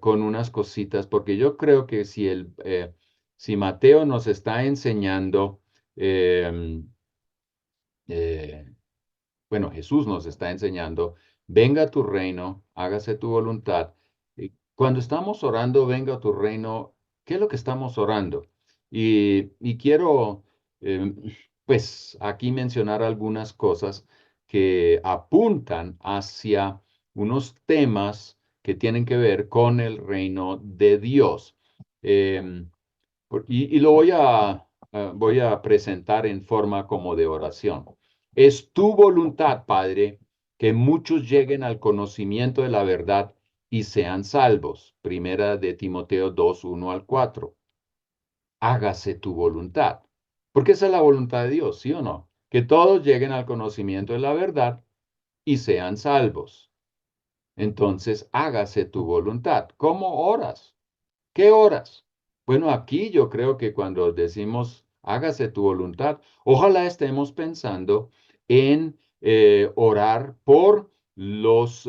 con unas cositas, porque yo creo que si Mateo nos está enseñando, em, eh, bueno, Jesús nos está enseñando, venga tu reino, hágase tu voluntad. Cuando estamos orando, venga tu reino, ¿qué es lo que estamos orando? Y quiero, eh, pues, aquí mencionar algunas cosas que apuntan hacia unos temas que tienen que ver con el reino de Dios. Em, y lo voy a presentar en forma como de oración. Es tu voluntad, Padre, que muchos lleguen al conocimiento de la verdad y sean salvos. Primera de Timoteo 2:1 al 4. Hágase tu voluntad. Porque esa es la voluntad de Dios, ¿sí o no? Que todos lleguen al conocimiento de la verdad y sean salvos. entonces hágase tu voluntad. ¿Cómo oras? ¿Qué oras? Bueno, aquí yo creo que cuando decimos hágase tu voluntad, ojalá estemos pensando en orar por los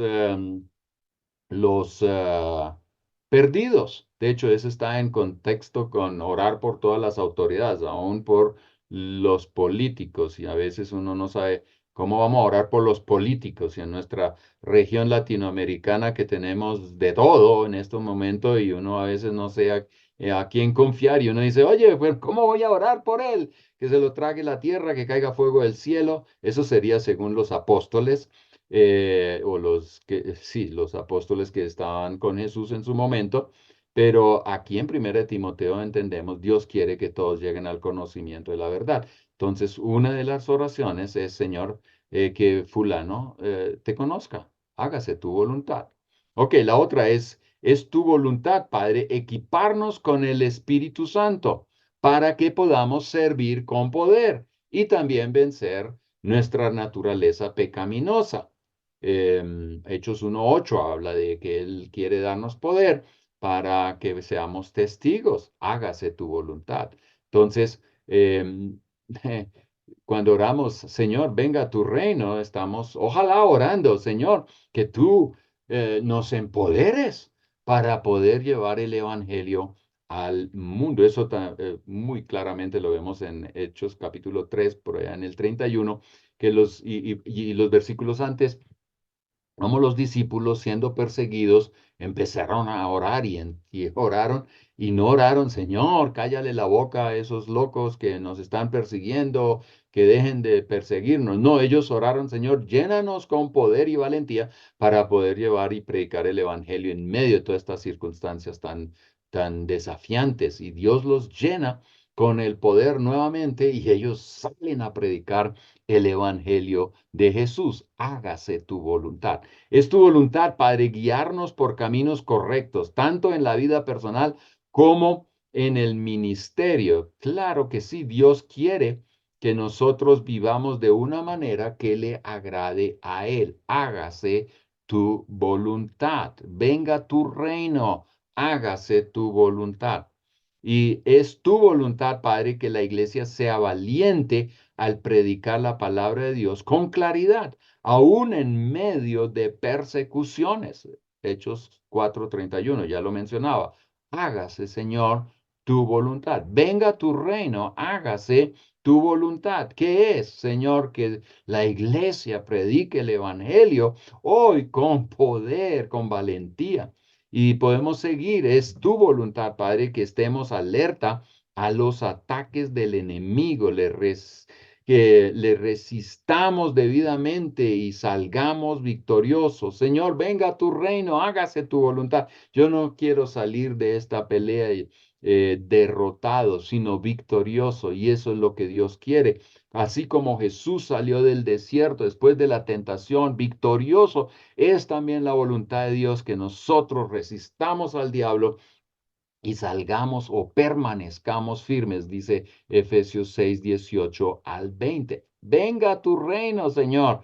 perdidos. De hecho, eso está en contexto con orar por todas las autoridades, aún por los políticos. Y a veces uno no sabe cómo vamos a orar por los políticos. Y en nuestra región latinoamericana que tenemos de todo en estos momentos y uno a veces no sé a quién confiar y uno dice, oye, pues ¿cómo voy a orar por él? Que se lo trague la tierra, que caiga fuego del cielo. Eso sería según los apóstoles o sí, los apóstoles que estaban con Jesús en su momento, pero aquí en Primera de Timoteo entendemos, Dios quiere que todos lleguen al conocimiento de la verdad. Entonces, una de las oraciones es, Señor, que fulano te conozca, hágase tu voluntad. Ok, la otra es tu voluntad, Padre, equiparnos con el Espíritu Santo para que podamos servir con poder y también vencer nuestra naturaleza pecaminosa. Hechos 1:8 habla de que Él quiere darnos poder para que seamos testigos. Hágase tu voluntad. Entonces, cuando oramos, Señor, venga a tu reino, estamos, ojalá orando, Señor, que tú nos empoderes para poder llevar el Evangelio al mundo. Eso muy claramente lo vemos en Hechos capítulo 3 por allá en el 31 que y los versículos antes como los discípulos siendo perseguidos empezaron a orar y oraron y no oraron, Señor, cállale la boca a esos locos que nos están persiguiendo, que dejen de perseguirnos. No, ellos oraron, Señor, llénanos con poder y valentía para poder llevar y predicar el evangelio en medio de todas estas circunstancias tan desafiantes. Y Dios los llena con el poder nuevamente y ellos salen a predicar el evangelio de Jesús. Hágase tu voluntad. Es tu voluntad, Padre, guiarnos por caminos correctos, tanto en la vida personal como en el ministerio. Claro que sí, Dios quiere que nosotros vivamos de una manera que le agrade a Él. Hágase tu voluntad. Venga tu reino. Hágase tu voluntad. Y es tu voluntad, Padre, que la iglesia sea valiente al predicar la palabra de Dios con claridad aún en medio de persecuciones. Hechos 4:31, ya lo mencionaba. Hágase, Señor, tu voluntad. Venga tu reino, hágase tu voluntad. ¿Qué es, Señor? Que la iglesia predique el Evangelio hoy con poder, con valentía. Y podemos seguir, es tu voluntad, Padre, que estemos alerta a los ataques del enemigo, que le resistamos debidamente y salgamos victoriosos. Señor, venga a tu reino, hágase tu voluntad. Yo no quiero salir de esta pelea derrotado, sino victorioso, y eso es lo que Dios quiere. Así como Jesús salió del desierto después de la tentación victorioso, es también la voluntad de Dios que nosotros resistamos al diablo y salgamos o permanezcamos firmes, dice Efesios 6:18 al 20. Venga a tu reino, Señor.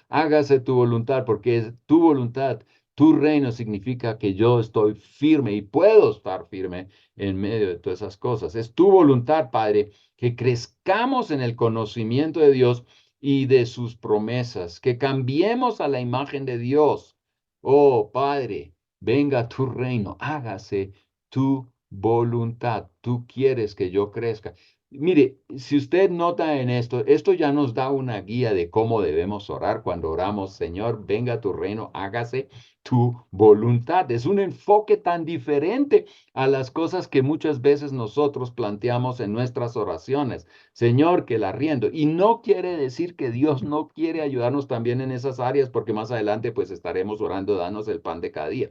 Hágase tu voluntad, porque es tu voluntad. Tu reino significa que yo estoy firme y puedo estar firme en medio de todas esas cosas. Es tu voluntad, Padre, que crezcamos en el conocimiento de Dios y de sus promesas, que cambiemos a la imagen de Dios. Oh, Padre, venga a tu reino, hágase tu voluntad. Tú quieres que yo crezca. Mire, si usted nota en esto, esto ya nos da una guía de cómo debemos orar cuando oramos, Señor, venga a tu reino, hágase tu voluntad. Es un enfoque tan diferente a las cosas que muchas veces nosotros planteamos en nuestras oraciones. Señor, que la riendo. Y no quiere decir que Dios no quiere ayudarnos también en esas áreas, porque más adelante pues estaremos orando, danos el pan de cada día.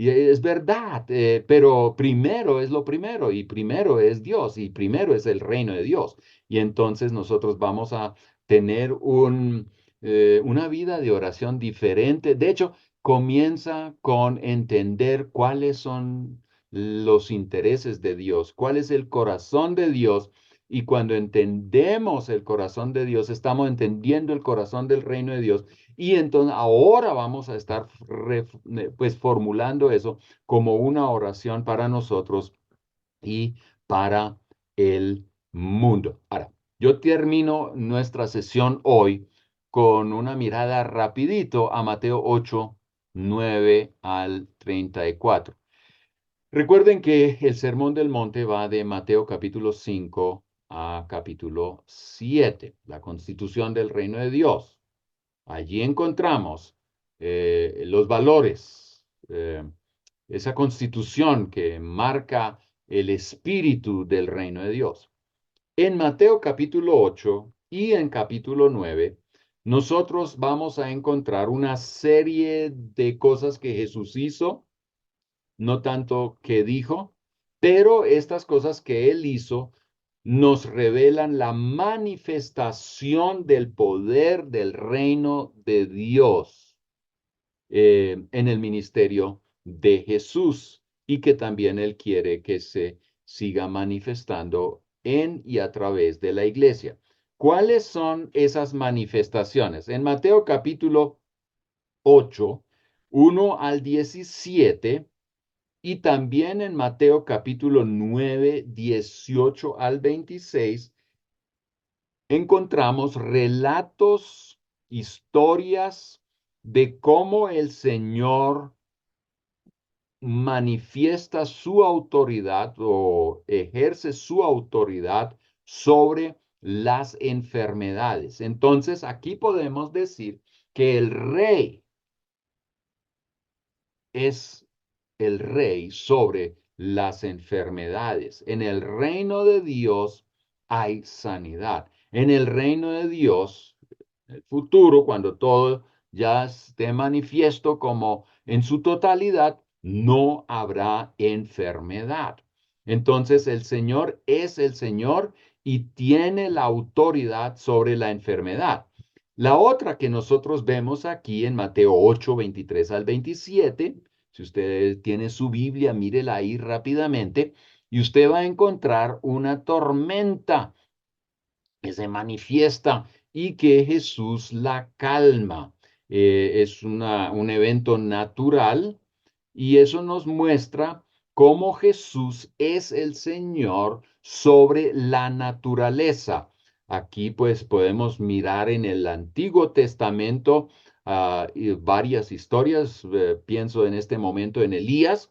Y es verdad, pero primero es lo primero y primero es Dios y primero es el reino de Dios. Y entonces nosotros vamos a tener una vida de oración diferente. De hecho, comienza con entender cuáles son los intereses de Dios, cuál es el corazón de Dios. Y cuando entendemos el corazón de Dios, estamos entendiendo el corazón del reino de Dios Y entonces ahora vamos a estar pues formulando eso como una oración para nosotros y para el mundo. Ahora, yo termino nuestra sesión hoy con una mirada rapidito a Mateo 8, 9 al 34. Recuerden que el Sermón del Monte va de Mateo capítulo 5 a capítulo 7, la constitución del reino de Dios. Allí encontramos los valores, esa constitución que marca el espíritu del reino de Dios. En Mateo capítulo 8 y en capítulo 9, nosotros vamos a encontrar una serie de cosas que Jesús hizo, no tanto que dijo, pero estas cosas que él hizo nos revelan la manifestación del poder del reino de Dios en el ministerio de Jesús y que también Él quiere que se siga manifestando en y a través de la iglesia. ¿Cuáles son esas manifestaciones? En Mateo capítulo 8, 1 al 17 y también en Mateo capítulo 9, 18 al 26 encontramos relatos, historias de cómo el Señor manifiesta su autoridad o ejerce su autoridad sobre las enfermedades. Entonces, aquí podemos decir que el rey es el rey sobre las enfermedades. En el reino de Dios hay sanidad. En el reino de Dios, el futuro, cuando todo ya esté manifiesto como en su totalidad, no habrá enfermedad. Entonces el Señor es el Señor y tiene la autoridad sobre la enfermedad. La otra que nosotros vemos aquí en Mateo 8, 23 al 27, si usted tiene su Biblia, mírela ahí rápidamente, y usted va a encontrar una tormenta que se manifiesta y que Jesús la calma. Es un evento natural y eso nos muestra cómo Jesús es el Señor sobre la naturaleza. Aquí pues podemos mirar en el Antiguo Testamento varias historias. Pienso en este momento en Elías,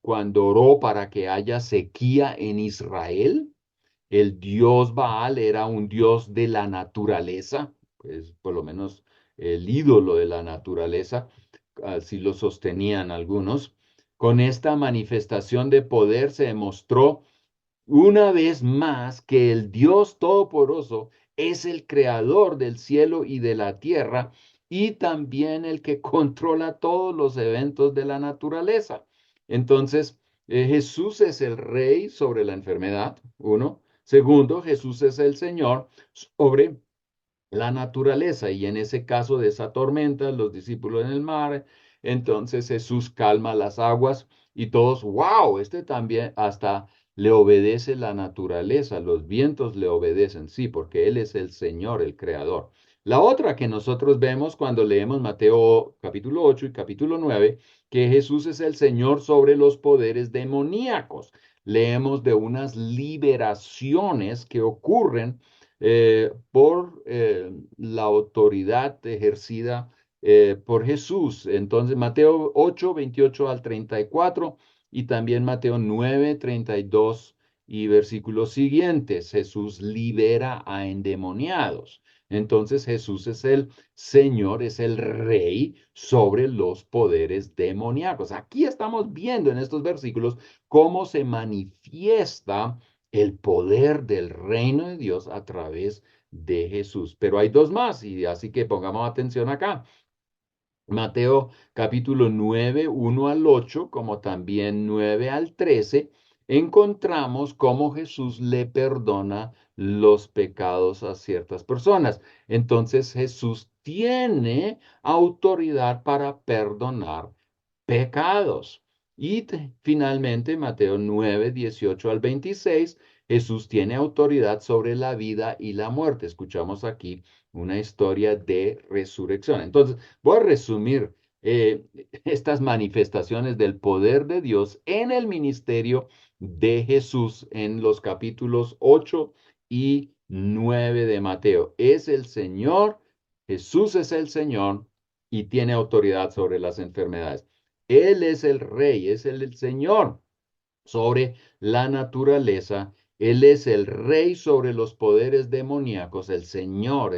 cuando oró para que haya sequía en Israel. El dios Baal era un dios de la naturaleza, pues por lo menos el ídolo de la naturaleza, así lo sostenían algunos. Con esta manifestación de poder se demostró una vez más que el Dios Todopoderoso es el creador del cielo y de la tierra y también el que controla todos los eventos de la naturaleza. Entonces, Jesús es el rey sobre la enfermedad, uno. Segundo, Jesús es el Señor sobre la naturaleza y en ese caso de esa tormenta, los discípulos en el mar, entonces Jesús calma las aguas y todos, wow, este también hasta le obedece la naturaleza, los vientos le obedecen, sí, porque Él es el Señor, el Creador. La otra que nosotros vemos cuando leemos Mateo capítulo 8 y capítulo 9, que Jesús es el Señor sobre los poderes demoníacos. Leemos de unas liberaciones que ocurren por la autoridad ejercida por Jesús. Entonces, Mateo 8, 28 al 34 y también Mateo 9, 32 y versículos siguientes. Jesús libera a endemoniados. Entonces Jesús es el Señor, es el Rey sobre los poderes demoníacos. Aquí estamos viendo en estos versículos cómo se manifiesta el poder del reino de Dios a través de Jesús. Pero hay dos más, y así que pongamos atención acá. Mateo capítulo 9 1 al 8 como también 9 al 13 encontramos cómo Jesús le perdona los pecados a ciertas personas. Entonces Jesús tiene autoridad para perdonar pecados. Y finalmente, Mateo 9 18 al 26 Jesús tiene autoridad sobre la vida y la muerte. Escuchamos aquí una historia de resurrección. Entonces, voy a resumir estas manifestaciones del poder de Dios en el ministerio de Jesús en los capítulos 8 y 9 de Mateo. Es el Señor, Jesús es el Señor y tiene autoridad sobre las enfermedades. Él es el Rey, es el Señor sobre la naturaleza. Él es el rey sobre los poderes demoníacos, el Señor,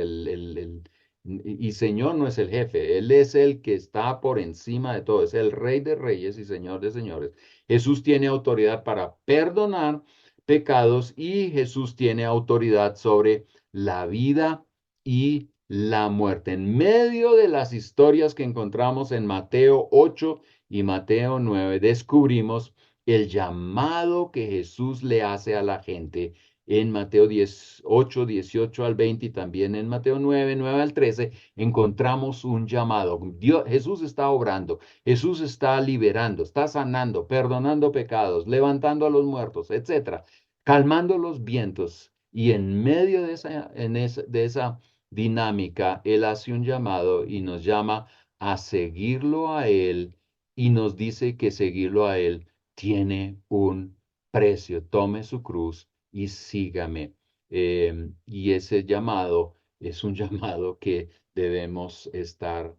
y Señor no es el jefe, Él es el que está por encima de todo, es el Rey de reyes y Señor de señores. Jesús tiene autoridad para perdonar pecados y Jesús tiene autoridad sobre la vida y la muerte. En medio de las historias que encontramos en Mateo 8 y Mateo 9, descubrimos el llamado que Jesús le hace a la gente en Mateo 18, 18 al 20 y también en Mateo 9, 9 al 13, encontramos un llamado. Jesús está obrando, Jesús está liberando, está sanando, perdonando pecados, levantando a los muertos, etcétera, calmando los vientos. Y en medio de esa dinámica, Él hace un llamado y nos llama a seguirlo a Él y nos dice que seguirlo a Él tiene un precio. Tome su cruz y sígame. Y ese llamado es un llamado que debemos estar,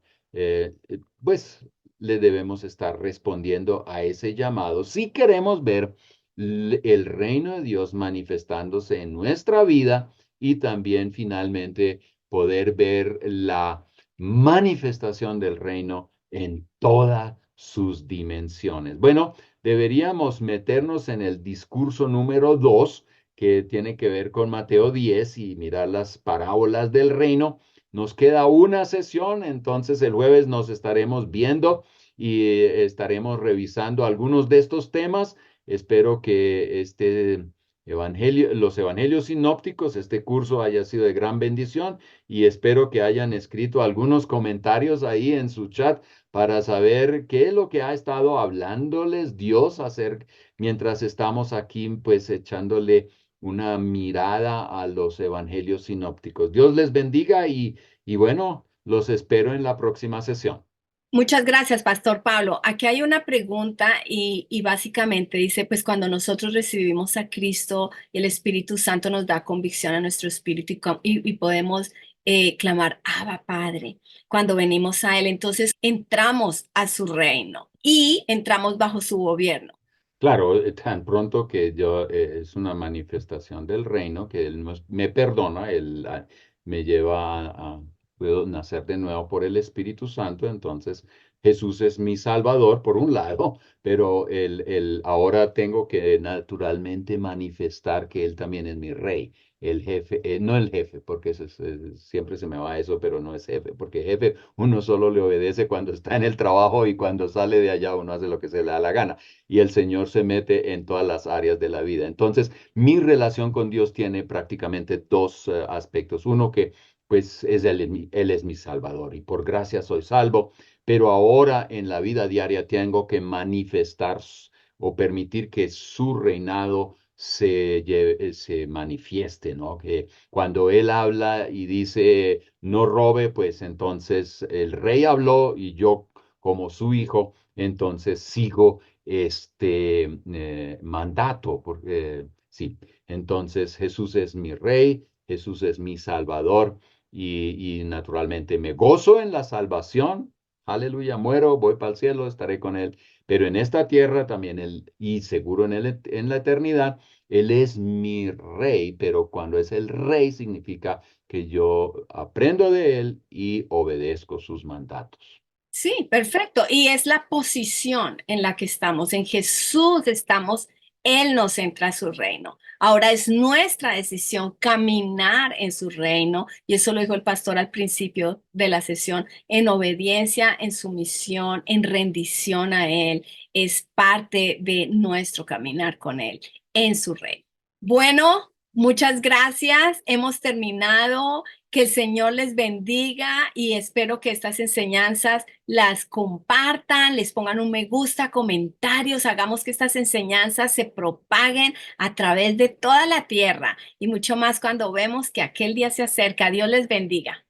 pues le debemos estar respondiendo a ese llamado si queremos ver el reino de Dios manifestándose en nuestra vida y también finalmente poder ver la manifestación del reino en todas sus dimensiones. Bueno, deberíamos meternos en el discurso número 2, que tiene que ver con Mateo 10 y mirar las parábolas del reino. Nos queda una sesión, entonces el jueves nos estaremos viendo y estaremos revisando algunos de estos temas. Espero que los evangelios sinópticos, este curso haya sido de gran bendición y espero que hayan escrito algunos comentarios ahí en su chat para saber qué es lo que ha estado hablándoles Dios hacer mientras estamos aquí, pues echándole una mirada a los evangelios sinópticos. Dios les bendiga y bueno, los espero en la próxima sesión. Muchas gracias, Pastor Pablo. Aquí hay una pregunta y básicamente dice, pues cuando nosotros recibimos a Cristo, el Espíritu Santo nos da convicción a nuestro espíritu y podemos clamar, Abba, Padre, cuando venimos a Él. Entonces entramos a su reino y entramos bajo su gobierno. Claro, tan pronto que yo es una manifestación del reino, que Él me perdona, Él me lleva puedo nacer de nuevo por el Espíritu Santo, entonces Jesús es mi Salvador por un lado, pero ahora tengo que naturalmente manifestar que Él también es mi Rey, el jefe, no el jefe, porque siempre se me va eso, pero no es jefe, porque jefe uno solo le obedece cuando está en el trabajo y cuando sale de allá uno hace lo que se le da la gana y el Señor se mete en todas las áreas de la vida. Entonces, mi relación con Dios tiene prácticamente dos aspectos. Uno que pues él es mi Salvador y por gracia soy salvo, pero ahora en la vida diaria tengo que manifestar o permitir que su reinado se manifieste, ¿no? Que cuando él habla y dice no robe, pues entonces el rey habló y yo como su hijo, entonces sigo mandato, porque sí, entonces Jesús es mi rey, Jesús es mi salvador y naturalmente me gozo en la salvación, aleluya, muero, voy para el cielo, estaré con él, pero en esta tierra también él, y seguro en la eternidad, él es mi rey, pero cuando es el rey significa que yo aprendo de él y obedezco sus mandatos. Sí, perfecto. Y es la posición en la que estamos. En Jesús estamos, Él nos entra a su reino. Ahora es nuestra decisión caminar en su reino. Y eso lo dijo el pastor al principio de la sesión, en obediencia, en sumisión, en rendición a Él. Es parte de nuestro caminar con Él en su reino. Bueno. Muchas gracias. Hemos terminado. Que el Señor les bendiga y espero que estas enseñanzas las compartan, les pongan un me gusta, comentarios, hagamos que estas enseñanzas se propaguen a través de toda la tierra y mucho más cuando vemos que aquel día se acerca. Dios les bendiga.